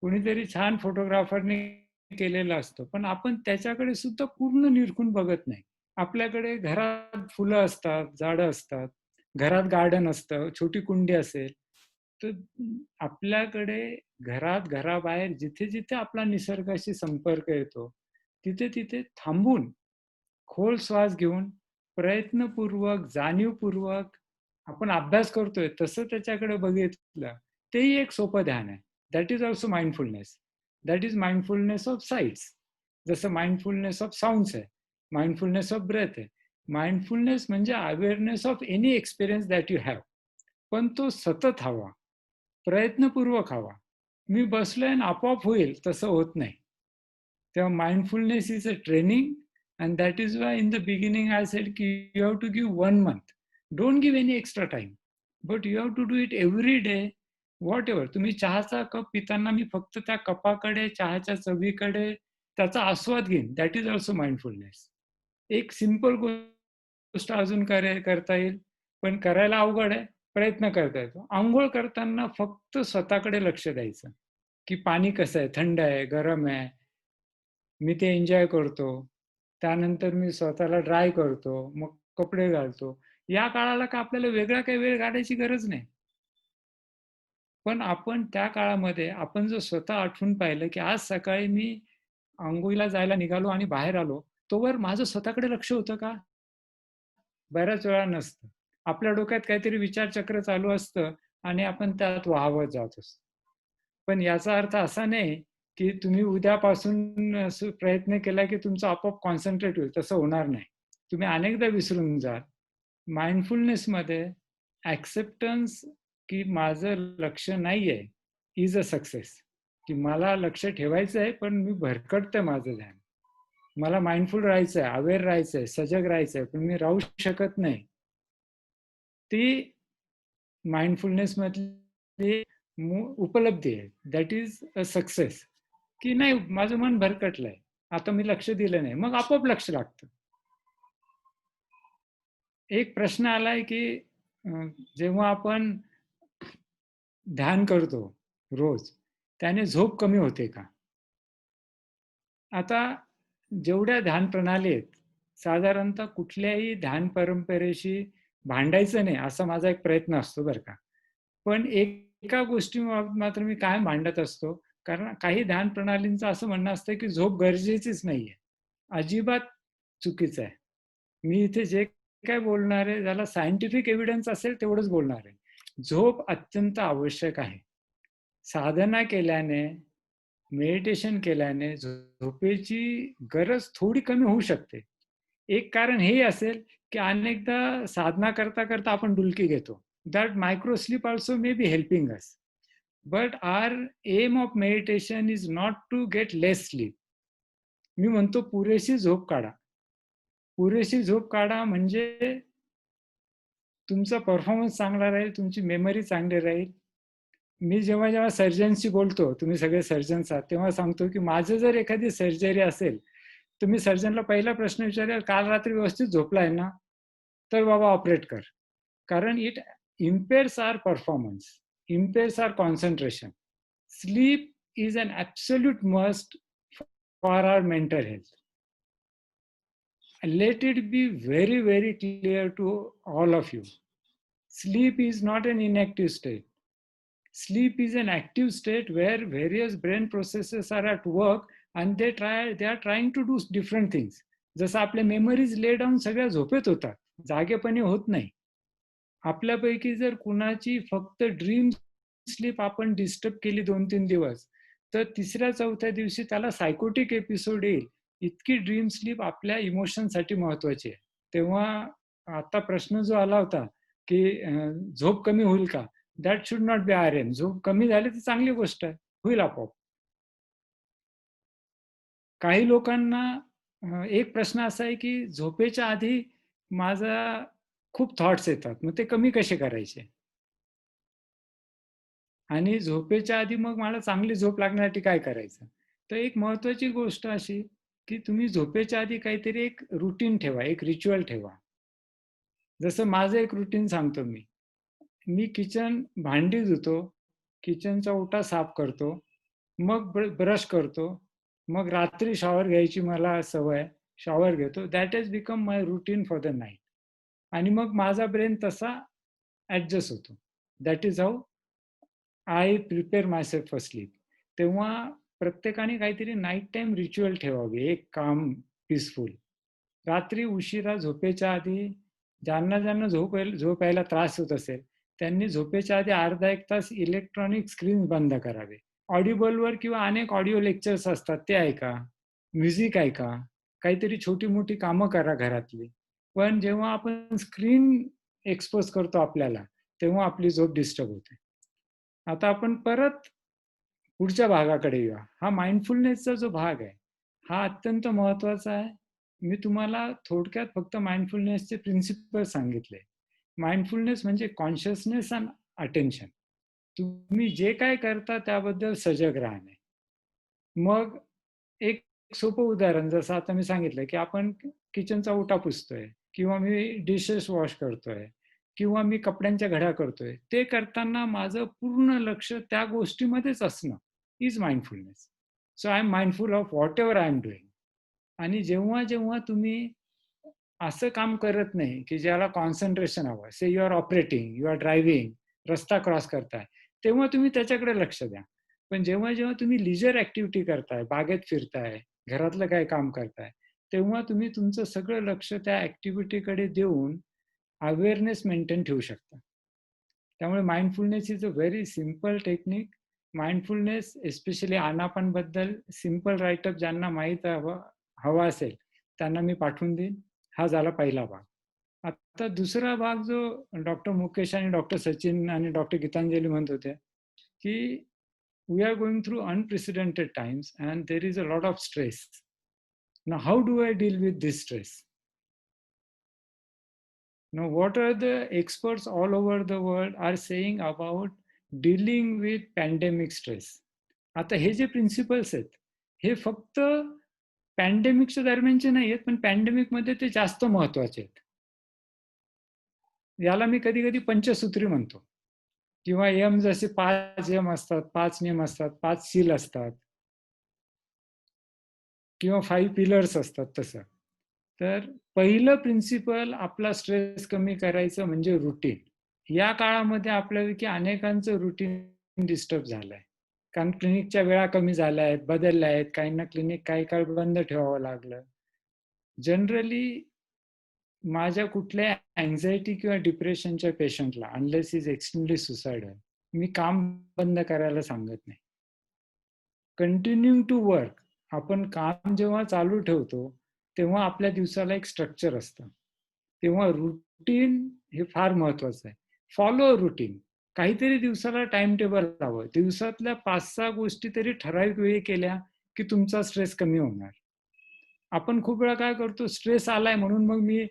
कुणीतरी छान फोटोग्राफरने केलेलं असतं, पण आपण त्याच्याकडे सुद्धा पूर्ण निरखून बघत नाही. आपल्याकडे घरात फुलं असतात, झाडं असतात, घरात गार्डन असतं, छोटी कुंडी असेल, तर आपल्याकडे घराबाहेर जिथे जिथे आपला निसर्गाशी संपर्क येतो, तिथे तिथे थांबून खोल श्वास घेऊन प्रयत्नपूर्वक, जाणीवपूर्वक आपण अभ्यास करतोय तसं त्याच्याकडे बघितलं, तेही एक सोपं ध्यान आहे. That is also mindfulness. That is mindfulness of sites. जसं माइंडफुलनेस ऑफ साऊंड्स आहे, माइंडफुलनेस ऑफ ब्रेथ आहे. माइंडफुलनेस म्हणजे awareness of any experience that you have. पण तो सतत हवा, प्रयत्नपूर्वक हवा. मी बसलोय आणि आपोआप होईल तसं होत नाही. तेव्हा mindfulness is a training, and that is why in the beginning I said you have to give 1 month. Don't give any extra time, but you have to do it every day. Whatever तुम्ही चहाचा कप पिताना मी फक्त त्या कपाकडे, चहाच्या चवीकडे त्याचा आस्वाद घेईन. That is also mindfulness. एक सिंपल गोष्ट अजून करता येईल, पण करायला अवघड आहे, प्रयत्न करता येतो. अंघोळ करताना फक्त स्वतःकडे लक्ष द्यायचं, की पाणी कसं आहे, थंड आहे, गरम आहे, मी ते एन्जॉय करतो. त्यानंतर मी स्वतःला ड्राय करतो, मग कपडे घालतो. या काळाला का आपल्याला वेगळा काही वेळ काढायची गरज नाही. पण आपण त्या काळामध्ये आपण जर स्वतः आठवून पाहिलं, की आज सकाळी मी अंघोळीला जायला निघालो आणि बाहेर आलो, तोवर माझं स्वतःकडे लक्ष होतं का? बऱ्याच वेळा नसतं. आपल्या डोक्यात काहीतरी विचारचक्र चालू असतं आणि आपण त्यात वाहवत जात असतो. पण याचा अर्थ असा नाही, की तुम्ही उद्यापासून प्रयत्न केला, की तुमचं आपोआप कॉन्सन्ट्रेट होईल. तसं होणार नाही. तुम्ही अनेकदा विसरून जाल. माइंडफुलनेसमध्ये ॲक्सेप्टन्स, की माझं लक्ष नाहीये, इज अ सक्सेस. की मला लक्ष ठेवायचं आहे, पण मी भरकटतंय माझं ध्यान. मला माइंडफुल राहायचंय, अवेअर राहायचंय, सजग राहायचंय, पण मी राहू शकत नाही. ती माइंडफुलनेस मधली उपलब्धी आहे. That is a success. की नाही, माझं मन भरकटलंय, आता मी लक्ष दिलं नाही, मग आपोआप लक्ष लागतं. एक प्रश्न आलाय, की जेव्हा आपण ध्यान करतो रोज, त्याने झोप कमी होते का? आता जेवढ्या ध्यान प्रणाली आहेत, साधारणतः कुठल्याही ध्यान परंपरेशी भांडायचं नाही, असा माझा एक प्रयत्न असतो बरं का. पण एका गोष्टी मात्र मी काय मांडत असतो, कारण काही ध्यान प्रणालींचं असं म्हणणं असतं, की झोप गरजेचीच नाहीये. अजिबात चुकीचं आहे. मी इथे जे काय बोलणार आहे, त्याला सायंटिफिक एव्हिडन्स असेल तेवढंच बोलणार आहे. झोप अत्यंत आवश्यक आहे. साधना केल्याने, मेडिटेशन केल्याने झोपेची गरज थोडी कमी होऊ शकते. एक कारण हे असेल, की अनेकदा साधना करता करता आपण डुलकी घेतो. That micro sleep also may be helping us. But our aim of meditation is not to get less sleep. मी म्हणतो पुरेशी झोप काढा. पुरेशी झोप काढा म्हणजे तुमचा परफॉर्मन्स चांगला राहील, तुमची मेमरी चांगली राहील. मी जेव्हा जेव्हा सर्जनशी बोलतो, तुम्ही सगळे सर्जन्स आहात, तेव्हा सांगतो, की माझं जर एखादी सर्जरी असेल, तर मी सर्जनला पहिला प्रश्न विचारेल, काल रात्री व्यवस्थित झोपलाय ना? तर बाबा ऑपरेट कर. कारण it impairs our performance, impairs our concentration. Sleep is an absolute must for our mental health. Let it be very, very clear to all of you. Sleep is not an inactive state. Sleep is an active state where various brain processes are at work and they are trying to do different things. जसं आपल्या मेमरीज ले डाऊन सगळ्या झोपेत होतात, जागेपणी होत नाही. आपल्यापैकी जर कुणाची फक्त ड्रीम स्लीप आपण डिस्टर्ब केली 2-3 दिवस, तर तिसऱ्या चौथ्या दिवशी त्याला सायकोटिक एपिसोड येईल. इतकी ड्रीम स्लीप आपल्या इमोशनसाठी महत्वाची आहे. तेव्हा आता प्रश्न जो आला होता, की झोप कमी होईल का? That should not be R M. झोप कमी झाली तर चांगली गोष्ट आहे, होईल आपोआप. काही लोकांना एक प्रश्न असा आहे, की झोपेच्या आधी माझा खूप थॉट्स येतात, मग ते कमी कसे करायचे? आणि झोपेच्या आधी मग मला चांगली झोप लागण्यासाठी काय करायचं? तर एक महत्त्वाची गोष्ट अशी, की तुम्ही झोपेच्या आधी काहीतरी एक रुटीन ठेवा, एक रिच्युअल ठेवा. जसं माझं एक रुटीन सांगतो मी. मी भांडी धुतो, किचनचा ओटा साफ करतो, मग ब्रश करतो, मग रात्री शॉवर घ्यायची मला सवय, शॉवर घेतो. That has become my routine for the night. आणि मग माझा ब्रेन तसा ॲडजस्ट होतो. That is how I prepare myself for sleep. तेव्हा प्रत्येकाने काहीतरी नाईट टाईम रिच्युअल ठेवावे, एक काम पीसफुल. रात्री उशिरा झोपेच्या आधी ज्यांना झोप यायला त्रास होत असेल, त्यांनी झोपेच्या आधी अर्धा एक तास इलेक्ट्रॉनिक स्क्रीन बंद करावे. ऑडिबलवर किंवा अनेक ऑडिओ लेक्चर्स असतात, ते ऐका, म्युझिक ऐका, काहीतरी छोटी मोठी कामं करा घरातली. पण जेव्हा आपण स्क्रीन एक्सपोज करतो आपल्याला, तेव्हा आपली झोप डिस्टर्ब होते. आता आपण परत पुढच्या भागाकडे येऊया. हा माइंडफुलनेसचा जो भाग आहे, हा अत्यंत महत्त्वाचा आहे. मी तुम्हाला थोडक्यात फक्त माइंडफुलनेसचे प्रिन्सिपल सांगितले. माइंडफुलनेस म्हणजे कॉन्शियसनेस अँड अटेन्शन. तुम्ही जे काय करता त्याबद्दल सजग राहणे. मग एक सोपं उदाहरण, जसं आता मी सांगितलं, की आपण किचनचा ओटा पुसतोय किंवा मी डिशेस वॉश करतोय किंवा मी कपड्यांच्या घड्या करतोय. ते करताना माझं पूर्ण लक्ष त्या गोष्टीमध्येच असणं is mindfulness. So I am mindful of whatever I am doing. आणि जेव्हा जेव्हा तुम्ही असं काम करत नाही की ज्याला कॉन्सन्ट्रेशन हवं, say you are operating, you are driving, रस्ता क्रॉस करताय, तेव्हा तुम्ही त्याच्याकडे लक्ष द्या. पण जेव्हा जेव्हा तुम्ही लिजर ऍक्टिव्हिटी करताय, बागेत फिरताय, घरातलं काय काम करताय, तेव्हा तुम्ही तुमचं सगळं लक्ष त्या ऍक्टिव्हिटीकडे देऊन अवेअरनेस मेंटेन ठेवू शकता. त्यामुळे mindfulness is a very simple technique. Mindfulness especially आनापानबद्दल सिम्पल राईटअप ज्यांना माहीत हवा असेल त्यांना मी पाठवून देईन. हा झाला पहिला भाग. आता दुसरा भाग जो डॉक्टर मुकेश आणि डॉक्टर सचिन आणि डॉक्टर गीतांजली म्हणत होते, की we are going through unprecedented times and there is a lot of stress. Now how do I deal with this stress? Now, what are the experts all over the world are saying about dealing with pandemic stress? आता हे जे प्रिन्सिपल्स आहेत, हे फक्त पॅन्डेमिकच्या दरम्यानचे नाही आहेत, पण पॅन्डेमिकमध्ये ते जास्त महत्वाचे आहेत. याला मी कधी कधी पंचसूत्री म्हणतो, किंवा यम जसे 5 यम असतात, 5 नियम असतात, 5 सील असतात, किंवा 5 पिलर्स असतात तसं. तर पहिलं प्रिन्सिपल आपला स्ट्रेस कमी करायचं म्हणजे रुटीन. या काळामध्ये आपल्यापैकी अनेकांचं रुटीन डिस्टर्ब झालंय, कारण क्लिनिकच्या वेळा कमी झाल्या आहेत, बदलल्या आहेत, काहींना क्लिनिक काही काळ बंद ठेवावं लागलं. जनरली माझ्या कुठल्या अँझायटी किंवा डिप्रेशनच्या पेशंटला, अनलेस इज एक्स्ट्रीमली सुसायडल, मी काम बंद करायला सांगत नाही. Continue to work. आपण काम जेव्हा चालू ठेवतो तेव्हा आपल्या दिवसाला एक स्ट्रक्चर असतं, तेव्हा रुटीन हे फार महत्वाचं आहे. Follow routine. काहीतरी दिवसाला टाइम टेबल लावं. दिवसातल्या 5-6 गोष्टी तरी ठराविक वेळी केल्या की तुमचा स्ट्रेस कमी होणार. आपण खूप वेळा काय करतो, स्ट्रेस आलाय म्हणून मग मी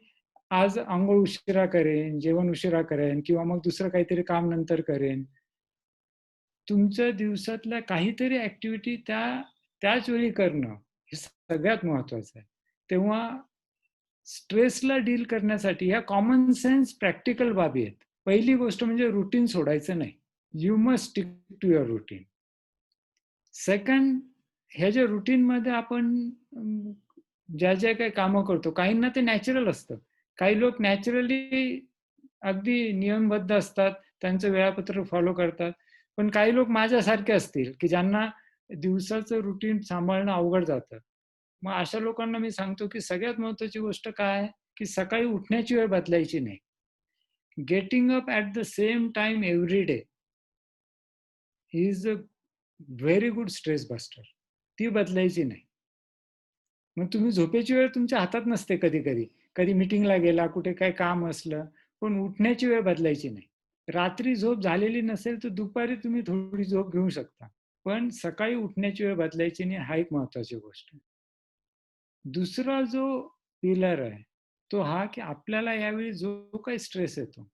आज अंघोळ उशिरा करेन, जेवण उशिरा करेन, किंवा मग दुसरं काहीतरी काम नंतर करेन. तुमच्या दिवसातल्या काहीतरी ऍक्टिव्हिटी त्याच वेळी करणं हे सगळ्यात महत्वाचं आहे. तेव्हा स्ट्रेसला डील करण्यासाठी ह्या कॉमन सेन्स प्रॅक्टिकल बाबी आहेत. पहिली गोष्ट म्हणजे रुटीन सोडायचं नाही. You must stick to your routine. Second, ह्या ज्या रुटीनमध्ये आपण ज्या ज्या काही कामं करतो, काहींना ते नॅचरल असतं. काही लोक नॅचरली अगदी नियमबद्ध असतात, त्यांचं वेळापत्रक फॉलो करतात. पण काही लोक माझ्यासारखे असतील की ज्यांना दिवसाचं रुटीन सांभाळणं अवघड जातं. मग अशा लोकांना मी सांगतो की सगळ्यात महत्वाची गोष्ट काय आहे, की सकाळी उठण्याची वेळ बदलायची नाही. Getting up at the same time every day is a very good stress buster. ती बदलायची नाही. मग तुम्ही झोपेची वेळ तुमच्या हातात नसते, कधी कधी कधी मिटिंगला गेला, कुठे काय काम असलं, पण उठण्याची वेळ बदलायची नाही. रात्री झोप झालेली नसेल तर दुपारी तुम्ही थोडी झोप घेऊ शकता, पण सकाळी उठण्याची वेळ बदलायची नाही. हा एक महत्वाची गोष्ट आहे. दुसरा जो पिलर आहे तो हा की आपल्याला यावेळी जो काही स्ट्रेस येतो,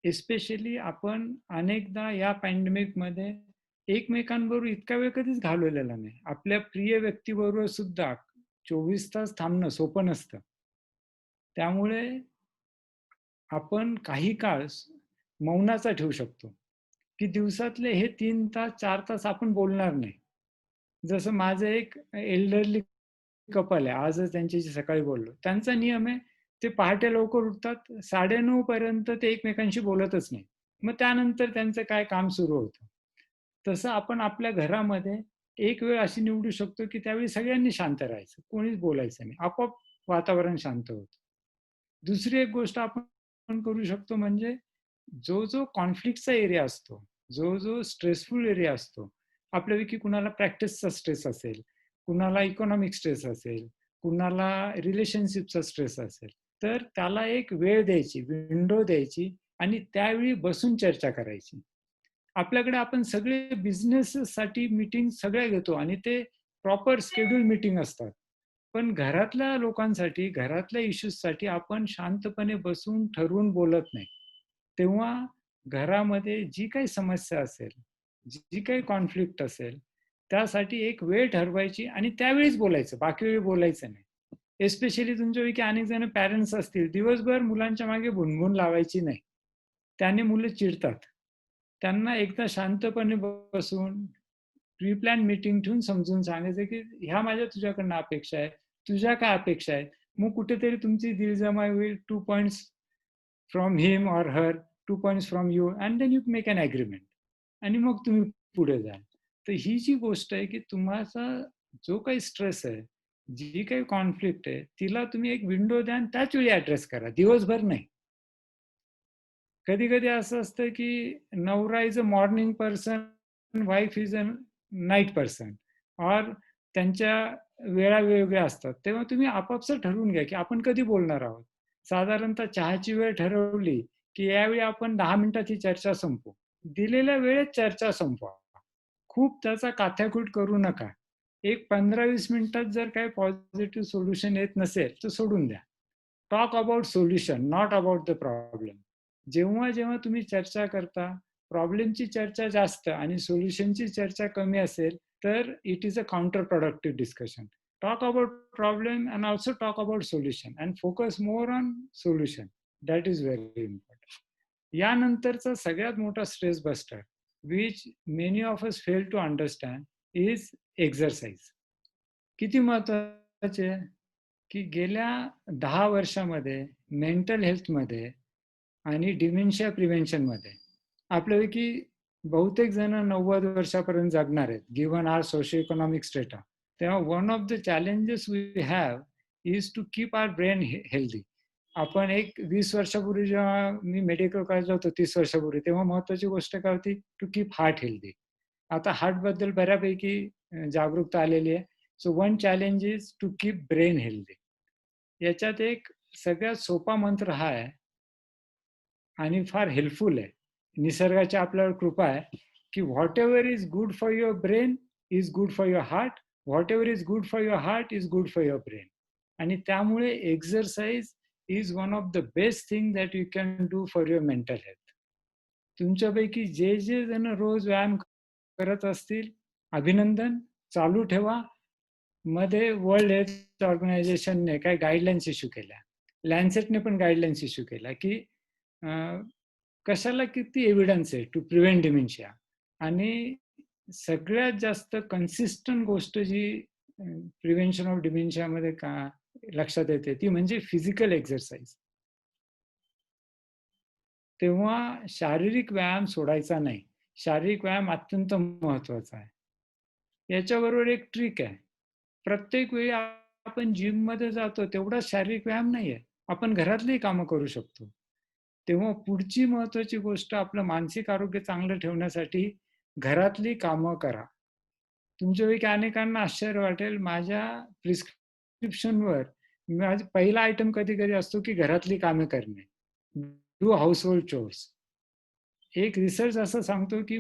एस्पेशली आपण अनेकदा या पॅन्डेमिकमध्ये एकमेकांबरोबर इतका वेळ कधीच घालवलेला नाही. आपल्या प्रिय व्यक्तीबरोबर सुद्धा 24 तास थांबणं सोपं नसतं. त्यामुळे आपण काही काळ मौनाचा ठेवू शकतो, की दिवसातले हे 3 तास 4 तास आपण बोलणार नाही. जसं माझं एक एल्डरली कपल आहे, आजच त्यांच्याशी सकाळी बोललो. त्यांचा नियम आहे, ते पहाटे लवकर उठतात, 9:30 पर्यंत ते एकमेकांशी बोलतच नाही. मग त्यानंतर त्यांचं काय काम सुरू होतं. तसं आपण आपल्या घरामध्ये एक वेळ अशी निवडू शकतो, की त्यावेळी सगळ्यांनी शांत राहायचं, कोणीच बोलायचं नाही. आपोआप वातावरण शांत होतं. दुसरी एक गोष्ट आपण करू शकतो म्हणजे जो कॉन्फ्लिक्टचा एरिया असतो, जो स्ट्रेसफुल एरिया असतो, आपल्यापैकी कुणाला प्रॅक्टिसचा स्ट्रेस असेल, कुणाला इकॉनॉमिक स्ट्रेस असेल, कुणाला रिलेशनशिपचा स्ट्रेस असेल, तर त्याला एक वेळ द्यायची, विंडो द्यायची आणि त्यावेळी बसून चर्चा करायची. आपल्याकडे आपण सगळे बिझनेससाठी मीटिंग सगळ्या घेतो आणि ते प्रॉपर शेड्यूल मीटिंग असतात. पण घरातल्या लोकांसाठी, घरातल्या इश्यूजसाठी आपण शांतपणे बसून ठरवून बोलत नाही. तेव्हा घरामध्ये जी काही समस्या असेल, जी काही कॉन्फ्लिक्ट असेल, त्यासाठी एक वेळ ठरवायची आणि त्यावेळीच बोलायचं, बाकी वेळी बोलायचं नाही. एस्पेशली तुमच्यापैकी अनेक जण पॅरेंट्स असतील, दिवसभर मुलांच्या मागे भुणभुण लावायची नाही. त्याने मुलं चिडतात. त्यांना एकदा शांतपणे बसून प्री प्लॅन मीटिंग ठेवून समजून सांगायचं, की ह्या माझ्या तुझ्याकडनं अपेक्षा आहेत, तुझ्या काय अपेक्षा आहेत. मग कुठेतरी तुमची दिलजमाई होईल, 2 points from him or her, 2 points from you and then you make an agreement आणि मग तुम्ही पुढे जाल. तर ही जी गोष्ट आहे, की तुम्हाला जो काही स्ट्रेस आहे, जी काही कॉन्फ्लिक्ट आहे, तिला तुम्ही एक विंडो द्या आणि त्याच वेळी ॲड्रेस करा, दिवसभर नाही. कधी कधी असं असतं की नवरा is a morning person, wife is a night person, और त्यांच्या वेळा वेगवेगळ्या असतात. तेव्हा तुम्ही आपापसात ठरवून घ्या की आपण कधी बोलणार आहोत. साधारणतः चहाची वेळ ठरवली की यावेळी आपण 10 मिनिटात ही चर्चा संपवू. दिलेल्या वेळेत चर्चा संपवा. खूप त्याचा काथ्याकूट करू नका. एक 15-20 मिनिटात जर काही पॉझिटिव्ह सोल्युशन येत नसेल तर सोडून द्या. Talk about solution, not about the problem. जेव्हा जेव्हा तुम्ही चर्चा करता, प्रॉब्लेमची चर्चा जास्त आणि सोल्युशनची चर्चा कमी असेल, तर it is a counter productive discussion. Talk about problem and also talk about solution and focus more on solution. That is very important. यानंतरचा सगळ्यात मोठा stress buster, which many of us fail to understand, is exercise. किती महत्वाचे आहे की गेल्या 10 वर्षामध्ये मेंटल हेल्थमध्ये आणि डिमेन्शिया प्रिव्हेन्शनमध्ये आपल्यापैकी बहुतेक जण 90 वर्षापर्यंत जगणार आहेत, given our socio economic strata. तेव्हा one of the challenges we have is to keep our brain healthy. आपण एक 20 वर्षापूर्वी जेव्हा मी मेडिकल कॉलेजला होतो, 30 वर्षापूर्वी, तेव्हा महत्वाची गोष्ट काय होती, टू कीप हार्ट हेल्दी. आता हार्टबद्दल बऱ्यापैकी जागरूकता आलेली आहे. So one challenge is to keep brain healthy. याच्यात एक सगळ्यात सोपा मंत्र हा आहे आणि फार हेल्पफुल आहे. निसर्गाची आपल्यावर कृपा आहे की what ever is good for your brain is good for your heart, what ever is good for your heart is good for your brain. आणि त्यामुळे exercise is one of the best thing that you can do for your mental health. तुमच्यापैकी जे जे जण रोज व्यायाम करत असतील, अभिनंदन, चालू ठेवा. मध्ये वर्ल्ड हेल्थ ऑर्गनायझेशनने काही गाईडलाईन्स इश्यू केल्या, लॅन्सेटने पण गाईडलाईन्स इश्यू केल्या की कशाला किती एव्हिडन्स आहे टू प्रिव्हेंट डिमेन्शिया. आणि सगळ्यात जास्त कन्सिस्टंट गोष्ट जी प्रिव्हेन्शन ऑफ डिमेन्शियामध्ये का लक्षात येते ती म्हणजे फिजिकल एक्सरसाइज. तेव्हा शारीरिक व्यायाम सोडायचा नाही. शारीरिक व्यायाम अत्यंत महत्वाचा आहे. याच्याबरोबर एक ट्रिक आहे. प्रत्येक वेळी आपण जिम मध्ये जातो तेवढा शारीरिक व्यायाम नाहीये, आपण घरातलीही कामं करू शकतो. तेव्हा पुढची महत्वाची गोष्ट, आपलं मानसिक आरोग्य चांगलं ठेवण्यासाठी घरातली कामं करा. तुमच्यापैकी अनेकांना आश्चर्य वाटेल, माझ्या प्रिस्क्रिप्शनवर माझा पहिला आयटम कधी कधी असतो की घरातली कामे करणे, डू हाऊस होल्ड चोर्स. एक रिसर्च असं सांगतो की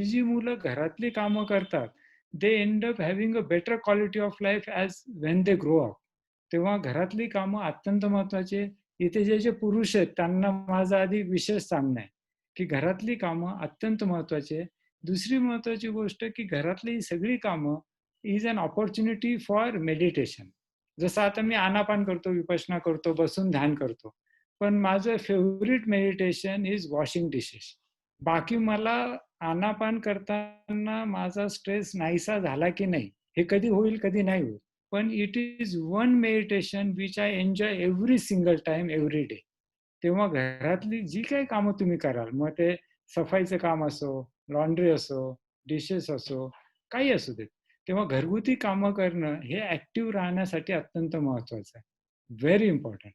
जी मुलं घरातली कामं करतात, they end up having a better quality of life as when they grow up. तेव्हा घरातली कामं अत्यंत महत्वाची. इथे जे पुरुष आहेत त्यांना माझा आधी विशेष सांगणं आहे की घरातली कामं अत्यंत महत्वाची आहे. दुसरी महत्वाची गोष्ट की घरातली ही सगळी कामं is an opportunity for meditation. जसं आता मी आनापान करतो, विपश्यना करतो, बसून ध्यान करतो, पण माझं favourite meditation is washing dishes. बाकी मला आनापान करताना माझा स्ट्रेस नाहीसा झाला की नाही हे कधी होईल कधी नाही होईल, पण it is one meditation which I enjoy every single time every day. तेव्हा घरातली जी काही कामं तुम्ही कराल, मग ते सफाईचं काम असो, लॉन्ड्री असो, डिशेस असो, काही असू देत, तेव्हा घरगुती कामं करणं हे ऍक्टिव्ह राहण्यासाठी अत्यंत महत्वाचं आहे. Very important.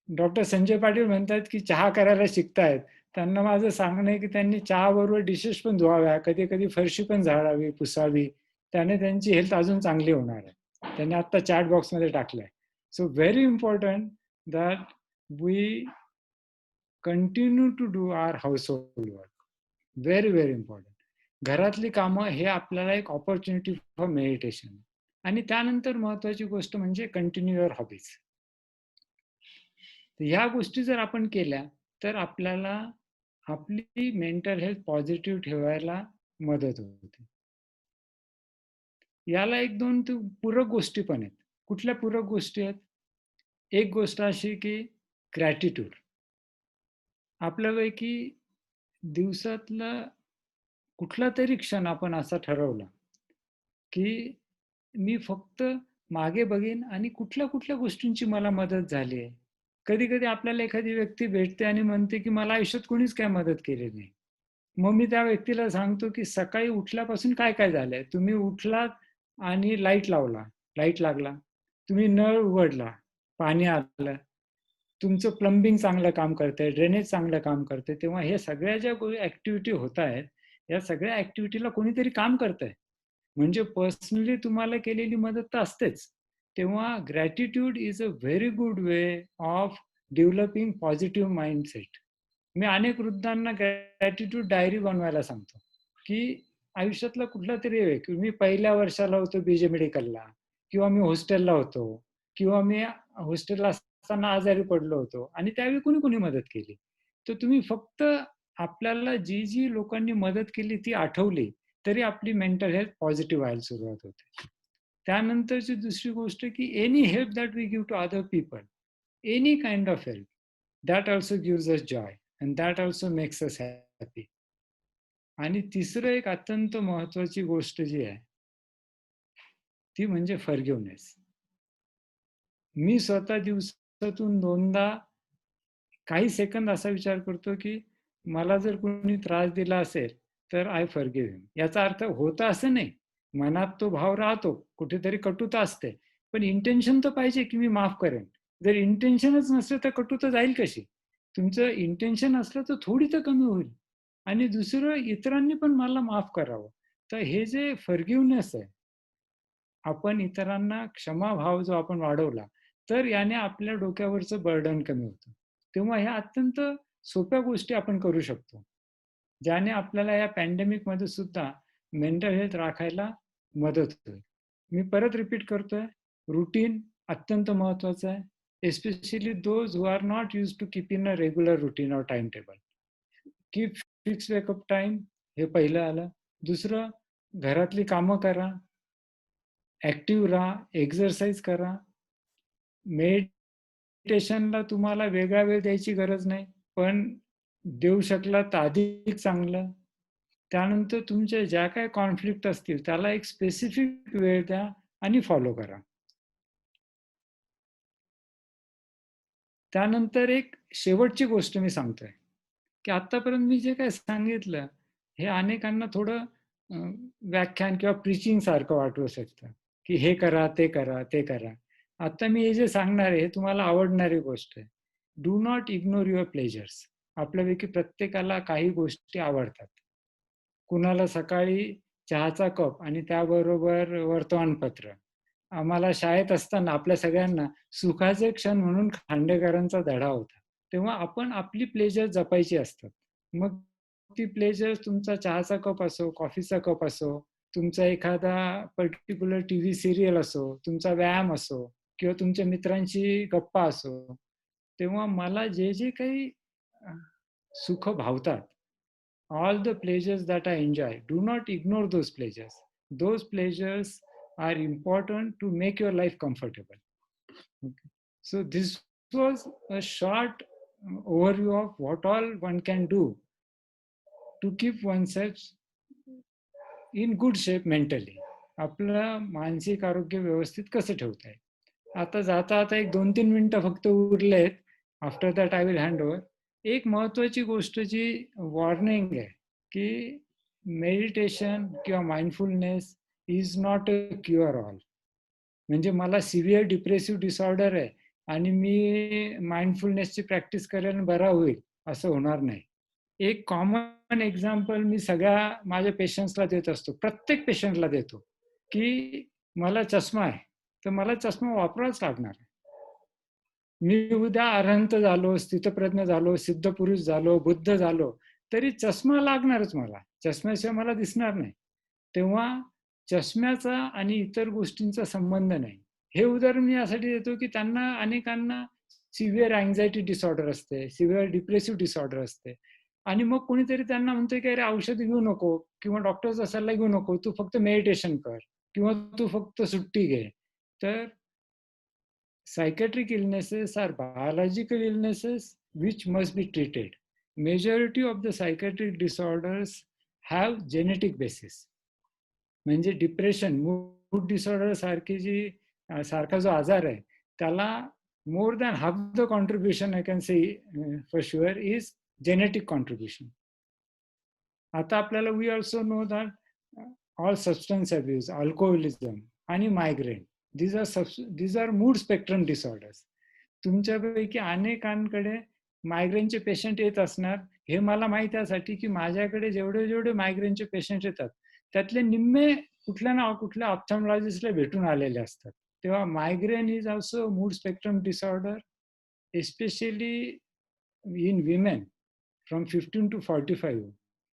Doctor Sanjay Patil म्हणतात की चहा करायला शिकतायत, त्यांना माझं सांगणं आहे की त्यांनी चहा बरोबर डिशेस पण धुवाव्या, कधी कधी फरशी पण झाडावी, पुसावी, त्याने त्यांची हेल्थ अजून चांगली होणार आहे. त्यांनी आता चॅट बॉक्समध्ये टाकलंय. So very important that we continue to do our household work. Very very important. घरातली कामं हे आपल्याला एक ऑपॉर्च्युनिटी फॉर मेडिटेशन. आणि त्यानंतर महत्वाची गोष्ट म्हणजे कंटिन्यू युअर हॉबीज. ह्या गोष्टी जर आपण केल्या तर आपल्याला आपली मेंटल हेल्थ पॉझिटिव्ह ठेवायला मदत होते. याला एक दोन पूरक गोष्टी पण आहेत. कुठल्या पूरक गोष्टी आहेत? एक गोष्ट अशी की ग्रॅटिट्यूड. आपल्यापैकी दिवसातला कुठला तरी क्षण आपण असा ठरवला की मी फक्त मागे बघीन आणि कुठल्या कुठल्या गोष्टींची मला मदत झाली आहे. कधी कधी आपल्याला एखादी व्यक्ती भेटते आणि म्हणते की मला आयुष्यात कोणीच काय मदत केली नाही. मग मी त्या व्यक्तीला सांगतो की सकाळी उठल्यापासून काय काय झालंय. तुम्ही उठलात आणि लाईट लावला, लाईट लागला, तुम्ही नळ उघडला, पाणी आलं, तुमचं प्लंबिंग चांगलं काम करतंय, ड्रेनेज चांगलं काम करतंय, तेव्हा हे सगळ्या ज्या ऍक्टिव्हिटी होत आहेत या सगळ्या ऍक्टिव्हिटीला कोणीतरी काम करतंय. म्हणजे पर्सनली तुम्हाला केलेली मदत तर असतेच. तेव्हा gratitude is a very good way of developing positive mindset. मी अनेक वृद्धांना ग्रॅटिट्यूड डायरी बनवायला सांगतो की आयुष्यातला कुठला तरी एक, मी पहिल्या वर्षाला होतो बीजे मेडिकलला, किंवा मी हॉस्टेलला होतो, किंवा मी हॉस्टेलला असताना आजारी पडलो होतो आणि त्यावेळी कोणी कोणी मदत केली. तर तुम्ही फक्त आपल्याला जी जी लोकांनी मदत केली ती आठवली तरी आपली मेंटल हेल्थ पॉझिटिव्ह व्हायला सुरुवात होते. त्यानंतरची दुसरी गोष्ट की any help that we give to other people, any kind of help, that also gives us joy and that also makes us happy. आणि तिसरं एक अत्यंत महत्वाची गोष्ट जी आहे ती म्हणजे फॉरगिव्हनेस. मी स्वतः दिवसातून 2दा काही सेकंद असा विचार करतो की मला जर कोणी त्रास दिला असेल तर आय फॉरगिव्ह हिम. याचा अर्थ होतं असं नाही, मनात तो भाव राहतो, कुठेतरी कटुता असते, पण इंटेन्शन तर पाहिजे की मी माफ करेन. जर इंटेन्शनच नसलं तर कटुता जाईल कशी? तुमचं इंटेन्शन असलं तर थोडी तर कमी होईल. आणि दुसरं, इतरांनी पण मला माफ करावं. तर हे जे फॉरगिव्हनेस आहे, आपण इतरांना क्षमाभाव जो आपण वाढवला तर याने आपल्या डोक्यावरचं बर्डन कमी होतं. तेव्हा ह्या अत्यंत सोप्या गोष्टी आपण करू शकतो ज्याने आपल्याला या पॅन्डेमिक मध्ये सुद्धा मेंटल हेल्थ राखायला मदत होईल. मी परत रिपीट करतोय, रुटीन अत्यंत महत्वाचं आहे, especially those who are not use to keep in a regular routine और time table. Keep fix wake up time, हे पहिलं आलं. दुसरं, घरातली कामं करा, ऍक्टिव्ह राहा, एक्सरसाइज करा. मेडिटेशनला तुम्हाला वेगळा वेळ द्यायची गरज नाही, पण देऊ शकला तर अधिक चांगलं. त्यानंतर तुमचे ज्या काही कॉन्फ्लिक्ट असतील त्याला एक स्पेसिफिक वेळ द्या आणि फॉलो करा. त्यानंतर एक शेवटची गोष्ट मी सांगतोय की आतापर्यंत मी जे काही सांगितलं हे अनेकांना थोडं व्याख्यान किंवा प्रीचिंग सारखं वाटू शकतं की हे करा, ते करा, ते करा. आता मी हे जे सांगणार आहे हे तुम्हाला आवडणारी गोष्ट आहे. Do not ignore your pleasures. आपल्यापैकी प्रत्येकाला काही गोष्टी आवडतात. कुणाला सकाळी चहाचा कप आणि त्याबरोबर वर्तमानपत्र. आम्हाला शाळेत असताना आपल्या सगळ्यांना सुखाचे क्षण म्हणून खांडेकरांचा धडा होता. तेव्हा आपण आपली प्लेजर जपायची असतात. मग ती प्लेजर तुमचा चहाचा कप असो, कॉफीचा कप असो, तुमचा एखादा पर्टिक्युलर TV सिरियल असो, तुमचा व्यायाम असो किंवा तुमच्या मित्रांशी गप्पा असो, तेव्हा मला जे जे काही सुख भावतात, all the pleasures that I enjoy, do not ignore those pleasures. Those pleasures are important to make your life comfortable. Okay. So this was a short overview of what all one can do to keep oneself in good shape mentally. आपलं मानसिक आरोग्य व्यवस्थित कसं ठेवता येईल. आता जाता आता एक 2-3 मिनिटं फक्त उरलेत. After that I will hand over. एक महत्वाची गोष्टची वॉर्निंग आहे की मेडिटेशन किंवा mindfulness is not a cure all. म्हणजे मला सिव्हिअर डिप्रेसिव्ह डिसऑर्डर आहे आणि मी माइंडफुलनेसची प्रॅक्टिस करेन बरा होईल असं होणार नाही. एक कॉमन एक्झाम्पल मी सगळ्या माझ्या पेशंट्सला देत असतो, प्रत्येक पेशंटला देतो की मला चष्मा आहे तर मला चष्मा वापरावाच लागणार आहे. मी उद्या अरहंत झालो, स्थितप्रज्ञ झालो, सिद्ध पुरुष झालो, बुद्ध झालो तरी चष्मा लागणारच मला. चष्म्याशिवाय मला दिसणार नाही. तेव्हा चष्म्याचा आणि इतर गोष्टींचा संबंध नाही. हे उदाहरण मी यासाठी देतो की त्यांना अनेकांना सिव्हिअर अँझायटी डिसऑर्डर असते, सिव्हिअर डिप्रेसिव्ह डिसऑर्डर असते आणि मग कोणीतरी त्यांना म्हणतोय की अरे औषध घेऊ नको किंवा डॉक्टरचा सल्ला घेऊ नको, तू फक्त मेडिटेशन कर किंवा तू फक्त सुट्टी घे. तर psychiatric illnesses are biological illnesses which must be treated. Majority of the psychiatric disorders have genetic basis. म्हणजे डिप्रेशन, मूड डिसऑर्डर सारखा जो आजार आहे त्याला more than half the contribution I can say for sure is genetic contribution. आता आपल्याला we also know that all substance abuse, alcoholism आणि migraine, these are mood spectrum disorders. तुमच्यापैकी अनेकांकडे मायग्रेनचे पेशंट येत असणार. हे मला माहिती यासाठी की माझ्याकडे जेवढे मायग्रेनचे पेशंट येतात त्यातले निम्मे कुठल्या ना कुठल्या ऑप्थॉल्मॉलॉजिस्टला भेटून आलेले असतात. तेव्हा migraine is also mood spectrum disorder, especially in women from 15 to 45.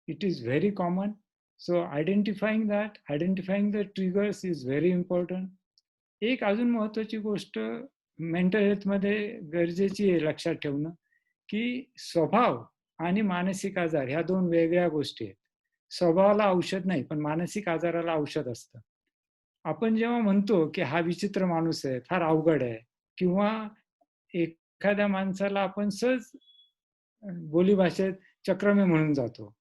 It is very common. So identifying the triggers is very important. एक अजून महत्वाची गोष्ट मेंटल हेल्थमध्ये गरजेची आहे लक्षात ठेवणं की स्वभाव आणि मानसिक आजार ह्या दोन वेगळ्या गोष्टी आहेत. स्वभावाला औषध नाही पण मानसिक आजाराला औषध असतं. आपण जेव्हा म्हणतो की हा विचित्र माणूस आहे, फार अवघड आहे किंवा एखाद्या माणसाला आपण सहज बोलीभाषेत चक्रमे म्हणून जातो,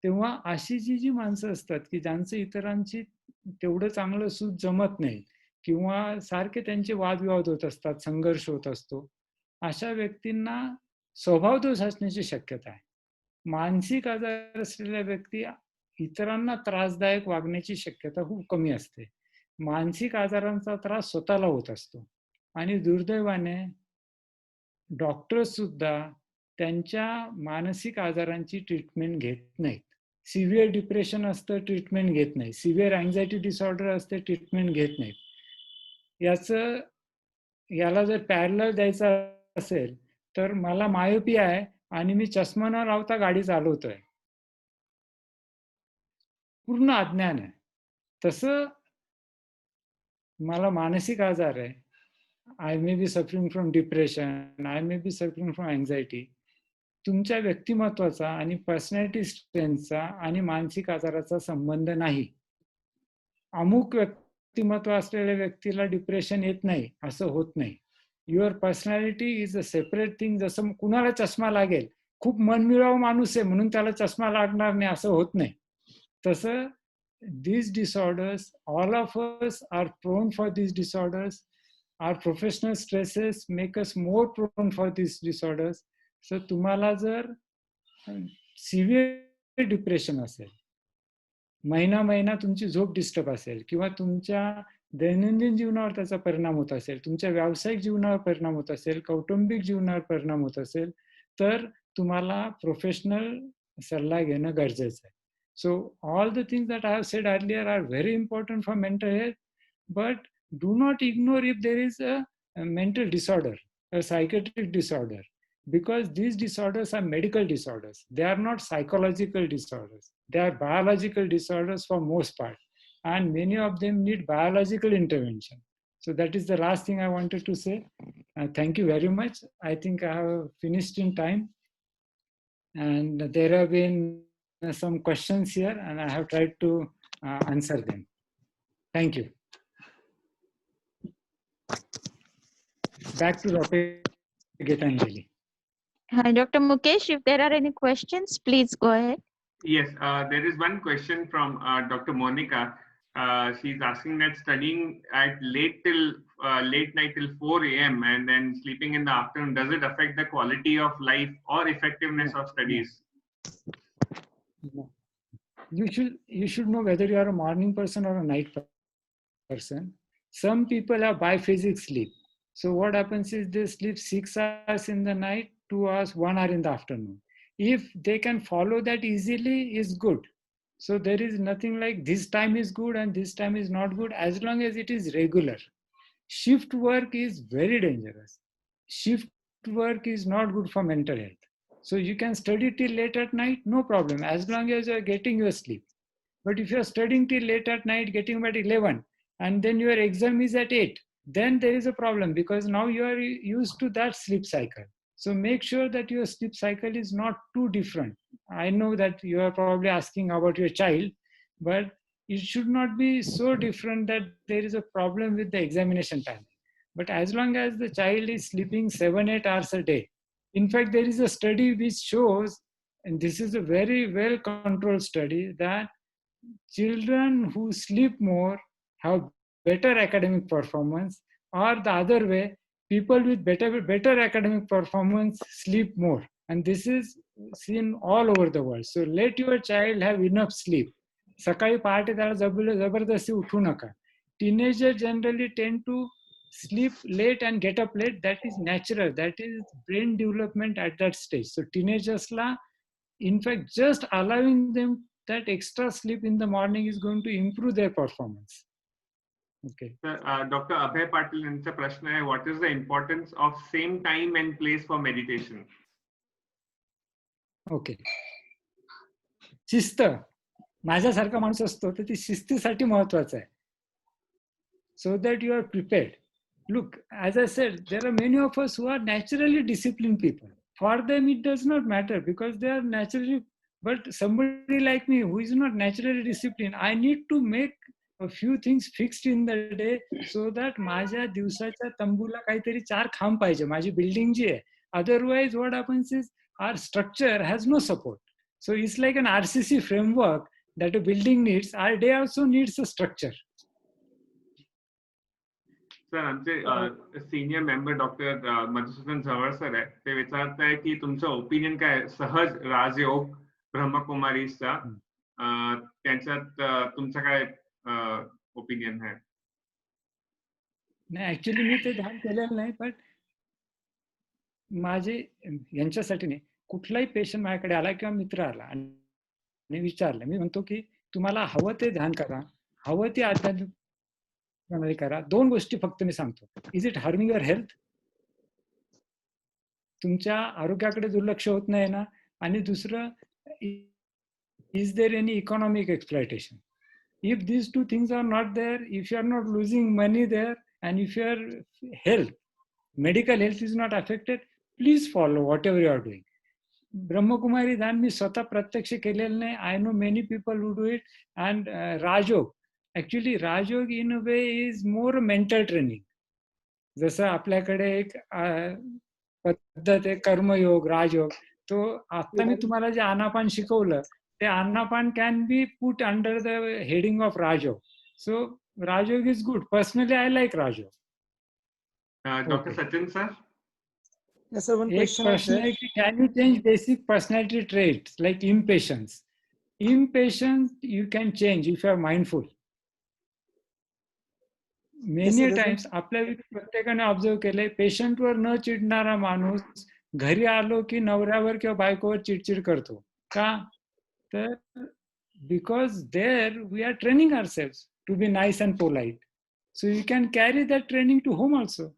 तेव्हा अशी जी माणसं असतात की ज्यांचं इतरांची तेवढं चांगलं सूत जमत नाही किंवा सारखे त्यांचे वादविवाद होत असतात, संघर्ष होत असतो, अशा व्यक्तींना स्वभावदोष असण्याची शक्यता आहे. मानसिक आजार असलेल्या व्यक्ती इतरांना त्रासदायक वागण्याची शक्यता खूप कमी असते. मानसिक आजारांचा त्रास स्वतःला होत असतो आणि दुर्दैवाने डॉक्टर्स सुद्धा त्यांच्या मानसिक आजारांची ट्रीटमेंट घेत नाहीत. सिव्हिअर डिप्रेशन असतं, ट्रीटमेंट घेत नाही. सिव्हिअर अँझायटी डिसऑर्डर असते, ट्रीटमेंट घेत नाहीत. याला जर पॅरलल द्यायचा असेल तर मला मायोपिया आहे आणि मी चष्मा न लावता गाडी चालवतोय, पूर्ण अज्ञान आहे. तसं मला मानसिक आजार आहे, I may be suffering from depression, I may be suffering from anxiety. तुमच्या व्यक्तिमत्वाचा आणि पर्सनॅलिटी स्ट्रेंथचा आणि मानसिक आजाराचा संबंध नाही. अमुक व्यक्तिमत्व असलेल्या व्यक्तीला डिप्रेशन येत नाही असं होत नाही. Your personality is a separate thing. जसं कुणाला चष्मा लागेल, खूप मनमिळावू माणूस आहे म्हणून त्याला चष्मा लागणार नाही असं होत नाही. तसं these disorders, all of us are prone for these disorders. Our professional stresses make us more prone for these disorders. So तुम्हाला जर सिव्हिअर डिप्रेशन असेल, महिना तुमची झोप डिस्टर्ब असेल किंवा तुमच्या दैनंदिन जीवनावर त्याचा परिणाम होत असेल, तुमच्या व्यावसायिक जीवनावर परिणाम होत असेल, कौटुंबिक जीवनावर परिणाम होत असेल, तर तुम्हाला प्रोफेशनल सल्ला घेणं गरजेचं आहे. So all the things that I have said earlier are very important for mental health, but do not ignore if there is a mental disorder, a psychiatric disorder, because these disorders are medical disorders. They are not psychological disorders. They are biological disorders for most part. and many of them need biological intervention. So that is the last thing I wanted to say. Thank you very much. I think I have finished in time. And there have been some questions here, and I have tried to answer them. Thank you. Back to Dr. Geetanjali. Hi, Dr. Mukesh. If there are any questions, please go ahead. Yes, there is one question from Dr. Monica. She's asking that studying at late night till 4 a.m. and then sleeping in the afternoon, does it affect the quality of life or effectiveness of studies? No. You should know whether you are a morning person or a night person. Some people have biphasic sleep. So what happens is they sleep 6 hours in the night, 2 hours, 1 hour in the afternoon. If they can follow that easily, is good. So there is nothing like this time is good and this time is not good, as long as it is regular. Shift work is very dangerous. Shift work is not good for mental health. So you can study till late at night, no problem, as long as you are getting your sleep. But if you are studying till late at night, getting at 11, and then your exam is at 8, then there is a problem, because now you are used to that sleep cycle. So make sure that your sleep cycle is not too different. I know that you are probably asking about your child, but it should not be so different that there is a problem with the examination time. But as long as the child is sleeping 7-8 hours a day, in fact, there is a study which shows, and this is a very well controlled study, that children who sleep more have better academic performance, or the other way, people with better academic performance sleep more. And this is seen all over the world. So let your child have enough sleep. सकाळी पहाटे त्याला जबरदस्ती उठू नका. Teenagers generally tend to sleep late and get up late. That is natural. That is brain development at that stage. So teenagers, in fact, just allowing them that extra sleep in the morning is going to improve their performance. Okay. Dr. Abhay Patil यांचा प्रश्न आहे, what is the importance of same time and place for meditation? Okay. शिस्त माझ्यासारखा माणूस असतो तर ती शिस्तीसाठी महत्वाचं आहे. So that you are prepared. Look, as I said, there are many of us who are naturally disciplined people. For them, it does not matter because they are naturally, but somebody like me who is not naturally disciplined, I need to make a few things fixed in the day so that माझ्या दिवसाच्या तंबूला काहीतरी 4 खांब पाहिजे, माझी बिल्डिंग जी आहे. Otherwise, what happens is our structure has no support. So it's like an RCC framework that a building needs. Our day also needs a structure. Sir आमचे senior member doctor Madhusudan Zawal sir आहे, ते विचारत आहे की तुमचं ओपिनियन काय सहज राजयोग ब्रह्मकुमारीचा त्यांच्यात तुमचं काय ओपिनियन आहे? नाही, ऍक्च्युली मी ते ध्यान केलेलं नाही, पण माझे यांच्यासाठी नाही, कुठलाही पेशंट माझ्याकडे आला किंवा मित्र आला आणि विचारलं, मी म्हणतो की तुम्हाला हवं ते ध्यान करा, हवं ते आध्यात्मिक प्रणाली करा. 2 गोष्टी फक्त मी सांगतो. Is it harming your health? तुमच्या आरोग्याकडे दुर्लक्ष होत नाही ना? आणि दुसरं, is there any economic exploitation? If these 2 things are not there, if you are not losing money there, and if your health, medical health is not affected, please follow whatever you are doing. Brahmakumari ध्यान मी स्वतः प्रत्यक्ष केलेलं नाही. I know many people who do it. And Rajयोग, actually Rajयोग in a way is more mental training. जसं आपल्याकडे एक पद्धत आहे कर्मयोग, राजयोग. तो आता मी तुम्हाला जे आनापान शिकवलं, the Anapan can be put under the heading of Rajयोग. So Rajयोग is good. Personally, I like Rajयोग. Dr. Sachin sir? Yes, sir. One question. Personality, can you change basic personality traits like impatience? Impatience you can change if you are mindful. Many times आपल्या प्रत्येकाने ऑब्झर्व केलंय, पेशंटवर न चिडणारा माणूस घरी आलो की नवऱ्यावर किंवा बायकोवर चिडचिड करतो. का? तर because there we are training ourselves to be nice and polite. So you can carry that training to home also,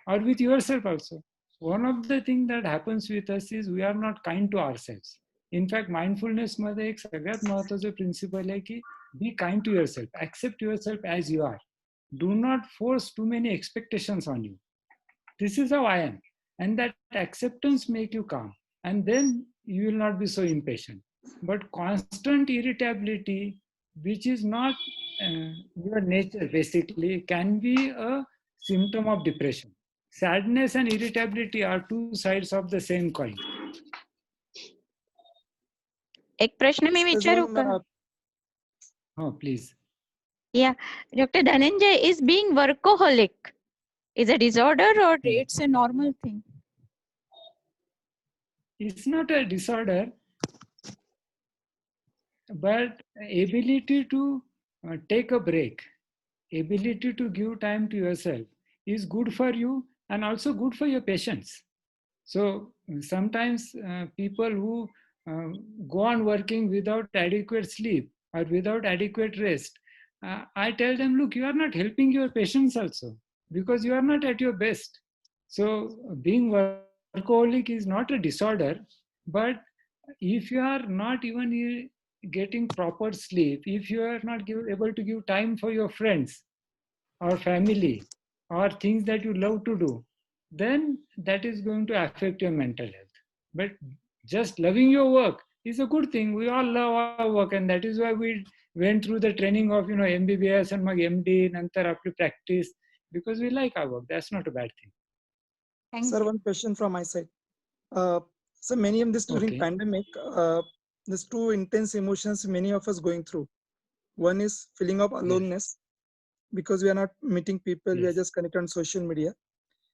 or with yourself also. One of the things that happens with us is we are not kind to ourselves. In fact, mindfulness मध्ये एक सगळ्यात महत्त्वाचं प्रिन्सिपल आहे की be kind to yourself, accept yourself as you are. Do not force too many expectations on you. This is how I am. And that acceptance make you calm. And then you will not be so impatient. But constant irritability, which is not your nature basically, can be a symptom of depression. Sadness and irritability are two sides of the same coin. एक प्रश्न मी There's विचारू one, का? Oh, please. Yeah, Dr. Dhananjay, is being workaholic is a disorder or it's a normal thing? It's not a disorder, but ability to take a break, ability to give time to yourself is good for you and also good for your patients. So sometimes people who go on working without adequate sleep or without adequate rest, I tell them, look, you are not helping your patients also because you are not at your best. So being workaholic is not a disorder, but if you are not even getting proper sleep, if you are not able to give time for your friends or family or things that you love to do, then that is going to affect your mental health. But just loving your work is a good thing. We all love our work, and that is why we went through the training of MBBS and MD, nantar apni practice, because we like our work. That's not a bad thing. Thank sir, you. one question from my side. So many of this during Okay. pandemic, there's two intense emotions many of us going through. One is feeling of aloneness because we are not meeting people, we are Yes. just connected on social media.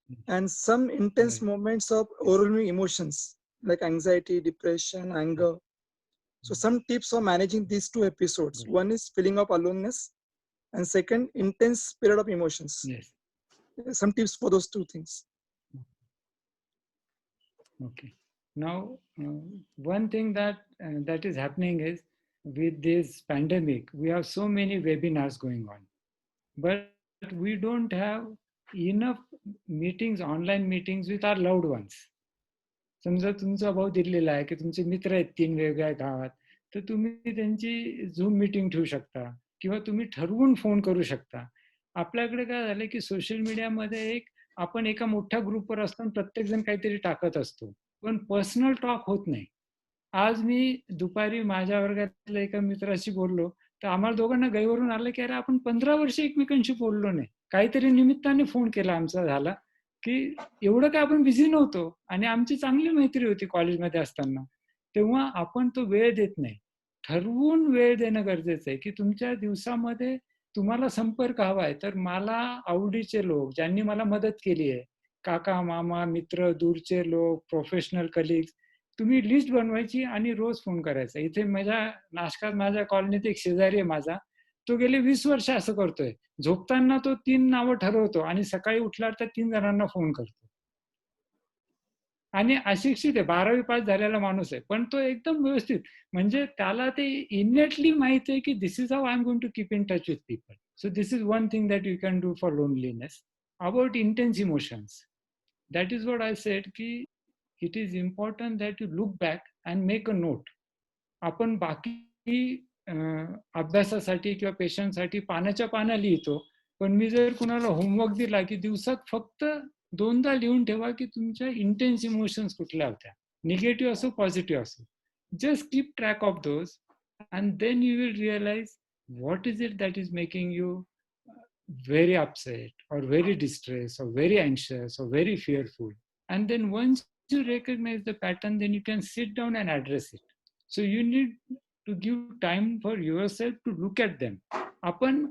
Yes. And some intense Right. moments of overwhelming emotions like anxiety, depression, anger. So some tips for managing these two episodes. Right. One is feeling of aloneness, and second, intense period of emotions. Yes. Some tips for those two things. Okay. Now, one thing that is happening is with this pandemic, we have so many webinars going on, but we don't have enough meetings, online meetings with our loved ones. समजा तुमचा भाऊ दिल्लीला आहे की तुमचे मित्र आहेत 3 वेगवेगळ्या गावात, तर तुम्ही त्यांची झूम मीटिंग ठेवू शकता किंवा तुम्ही ठरवून फोन करू शकता. आपल्याकडे काय झालं की सोशल मीडियामध्ये आपण एका मोठ्या ग्रुपवर असतो आणि प्रत्येक जण काहीतरी टाकत असतो, पण पर्सनल टॉक होत नाही. आज मी दुपारी माझ्या वर्गातल्या एका मित्राशी बोललो, तर आम्हाला दोघांना गैरवरून आलं की अरे आपण 15 वर्ष एकमेकांशी बोललो नाही. काहीतरी निमित्ताने फोन केला आमचा झाला की एवढं काय आपण बिझी नव्हतो आणि आमची चांगली मैत्री होती कॉलेजमध्ये असताना. तेव्हा आपण तो वेळ देत नाही. ठरवून वेळ देणं गरजेचं आहे की तुमच्या दिवसामध्ये तुम्हाला संपर्क हवा आहे, तर मला आवडीचे लोक ज्यांनी मला मदत केली आहे, काका, मामा, मित्र, दूरचे लोक, प्रोफेशनल कलिग्स, तुम्ही लिस्ट बनवायची आणि रोज फोन करायचा. इथे नाशकात माझ्या कॉलनीत एक शेजारी आहे माझा, तो गेले 20 वर्ष असं करतोय. झोपताना तो 3 नावं ठरवतो आणि सकाळी उठल्यावर त्या 3 जणांना फोन करतो. आणि अशिक्षित आहे, 12वी पास झालेला माणूस आहे, पण तो एकदम व्यवस्थित, म्हणजे त्याला ते इनेटली माहित आहे की this is how I am going to keep in touch with people. So this is one thing that you can do for loneliness. About intense emotions, that is what I said की it is important that you look back and make a note. आपण बाकी अभ्यासासाठी किंवा पेशंटसाठी पानाच्या पानं लिहितो, पण मी जर कुणाला होमवर्क दिला की दिवसात फक्त 2दा लिहून ठेवा की तुमच्या इंटेन्स इमोशन्स कुठल्या होत्या, निगेटिव्ह असो पॉझिटिव्ह असो. Just keep track of those and then you will realize what is it that is making you very upset or very distressed or very anxious or very fearful. And then once you recognize the pattern, then you can sit down and address it. So you need to give time for yourself to look at them. आपण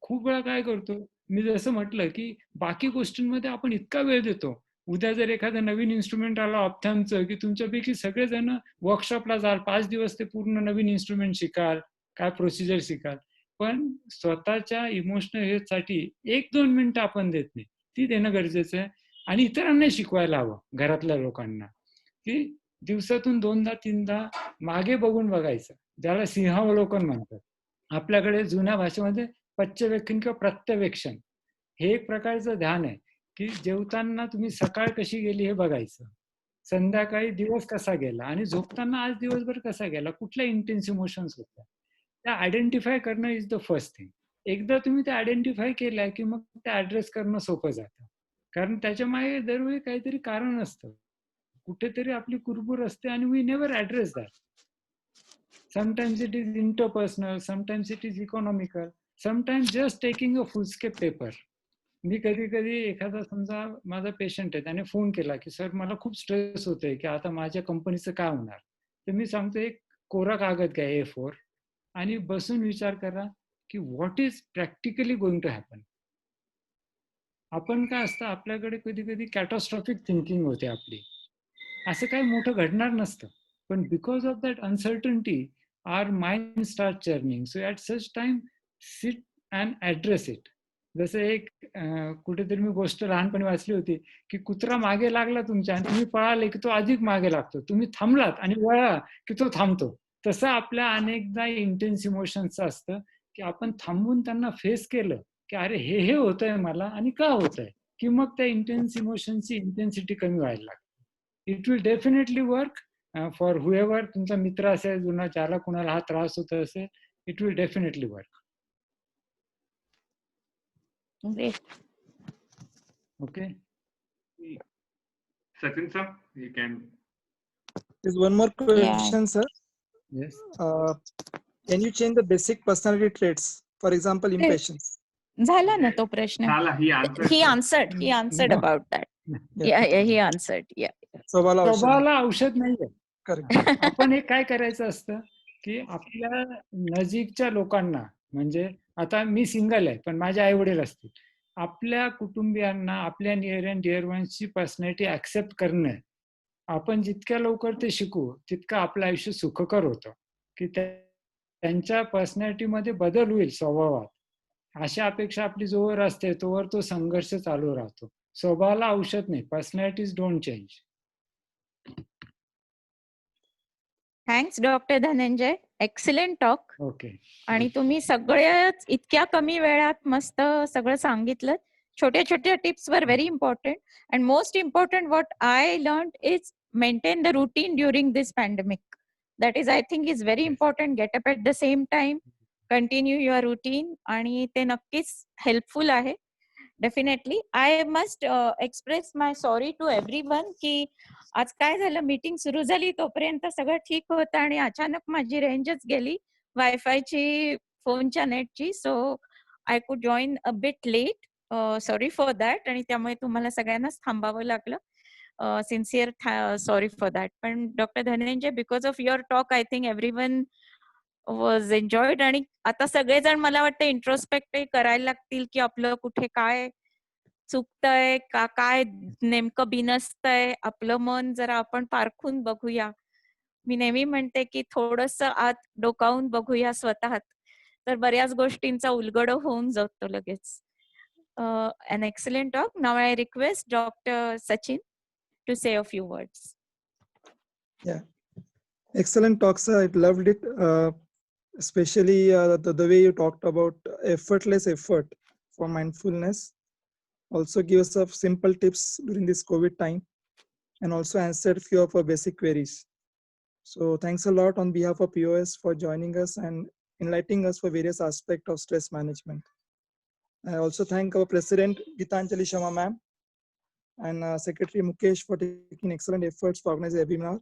खूप वेळा काय करतो, मी जसं म्हटलं की बाकी गोष्टींमध्ये आपण इतका वेळ देतो. उद्या जर एखादं नवीन इन्स्ट्रुमेंट आलं ऑप्थॅमचं की तुमच्यापैकी सगळेजण वर्कशॉपला जाल, 5 दिवस ते पूर्ण नवीन इन्स्ट्रुमेंट शिकाल, काय प्रोसिजर शिकाल, पण स्वतःच्या इमोशनल हेल्थसाठी 1-2 मिनिटं आपण देत नाही. ती देणं गरजेचं आहे. आणि इतरांना शिकवायला हवं, घरातल्या लोकांना, की दिवसातून 2दा-3दा मागे बघून बघायचं, ज्याला सिंहावलोकन म्हणतात. आपल्याकडे जुन्या भाषेमध्ये पच्चवेक्षण किंवा प्रत्यवेक्षण हे एक प्रकारचं ध्यान आहे की जेवताना तुम्ही सकाळ कशी गेली हे बघायचं, संध्याकाळी दिवस कसा गेला आणि झोपताना आज दिवसभर कसा गेला, कुठल्या इंटेन्स इमोशन्स होत्या. त्या आयडेंटिफाय करणं इज द फर्स्ट थिंग. एकदा तुम्ही ते आयडेंटिफाय केलं की मग ते ऍड्रेस करणं सोपं जातं. कारण त्याच्या मागे दरवेळी काहीतरी कारण असतं. कुठेतरी आपली कुरबुर असते आणि we never address that. Sometimes it is interpersonal, sometimes it is economical, sometimes just taking a fullscape paper. मी कधी कधी एखादा समजा माझा पेशंट आहे त्याने फोन केला की सर मला खूप स्ट्रेस होतोय की आता माझ्या कंपनीचं काय होणार. तर मी सांगतो एक कोरा कागद घ्या A4 आणि बसून विचार करा की what is practically going to happen. आपण काय असतं आपल्याकडे कधी कधी कॅटॉस्ट्रॉफिक थिंकिंग होते आपली. असं काही मोठं घडणार नसतं. पण because of that uncertainty our mind starts churning. So at such time, sit and address it. जसं एक कुठेतरी मी गोष्ट लहानपणी वाचली होती की कुत्रा मागे लागला तुमच्या आणि तुम्ही पळाले की तो अधिक मागे लागतो. तुम्ही थांबलात आणि वळला की तो थांबतो. तसं आपल्या अनेकदा इंटेन्स इमोशन्सचं असतं की आपण थांबून त्यांना फेस केलं की अरे हे होतंय मला आणि का होतंय, की मग त्या इंटेन्स इमोशनची इंटेन्सिटी कमी व्हायला लागते. It will definitely work for whoever. तुमचा मित्र असेल जुना ज्याला कुणाला हा त्रास होत असेल, it will definitely work. Great. Okay. Sachin sir, you can. There's one more question, sir. Yes. Can you change the basic personality traits? For example, impatience. झाला ना तो प्रश्न. Chala, he answered. He sir. answered No. about that. Yeah, he answered. Yeah. स्वभावाला औषध आहे. स्वभावाला औषध नाहीये. Correct. आपण हे काय करायचं असतं की आपल्या नजीकच्या लोकांना, म्हणजे आता मी सिंगल आहे पण माझे आई वडील असतील, आपल्या कुटुंबियांना आपल्या नियर अँड डिअर वन्सची पर्सनॅलिटी ऍक्सेप्ट करणं. आपण जितक्या लवकर ते शिकू तितकं आपलं आयुष्य सुखकर होतं की त्यांच्या पर्सनॅलिटीमध्ये बदल होईल स्वभावात. अशा अपेक्षा आपली जोवर असते तोवर तो संघर्ष चालू राहतो. स्वभावाला औषध नाही. Personalities don't change. Thanks doctor Dhananjay. Excellent talk. Okay. आणि तुम्ही सगळ्याच इतक्या कमी वेळात मस्त सगळं सांगितलं. छोट्या छोट्या टिप्स वर very important. And most important what I learn is maintain the routine during this pandemic. That is I think is very important. Get up at the same time, continue your routine, आणि ते नक्कीच हेल्पफुल आहे. Definitely. I must express my sorry to everyone की आज काय झालं, मीटिंग सुरू झाली तोपर्यंत सगळं ठीक होतं आणि अचानक माझी रेंजच गेली वायफायची, फोनच्या नेटची. So I could join a bit late. Sorry for that. आणि त्यामुळे तुम्हाला सगळ्यांनाच थांबावं लागलं. Sincere sorry for that. पण doctor Dhananjay, because of your talk I think everyone was enjoyed. आणि आता सगळेजण मला वाटतं इंट्रोस्पेक्ट करायला लागतील की आपलं कुठे काय चुकतंय का, काय नेमकं बिनसतंय. आपलं मन जरा आपण पारखून बघूया. मी नेहमी म्हणते की थोडंसं आत डोकावून बघूया स्वतःत, तर बऱ्याच गोष्टींचा उलगडा होऊन जातो लगेच. An excellent talk. Now I request Dr. Sachin to say a few words. Yeah. Excellent talk, sir. I loved it. Especially the way you talked about effortless effort for mindfulness. Also give us some simple tips during this COVID time, and also answered few of our basic queries. So thanks a lot on behalf of POS for joining us and enlightening us for various aspects of stress management. I also thank our President Gitanjali Sharma ma'am and Secretary Mukesh for taking excellent efforts to organize the webinar.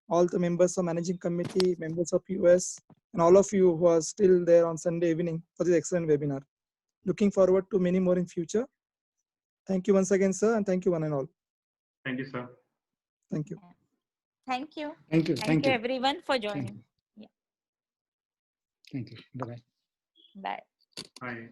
All the members of managing committee, members of POS, and all of you who are still there on Sunday evening for this excellent webinar. Looking forward to many more in future. Thank you once again, sir, and thank you one and all. Thank you, sir. Thank you. Thank you. Thank you. Thank you everyone for joining. Thank you. Bye-bye. Bye. Bye.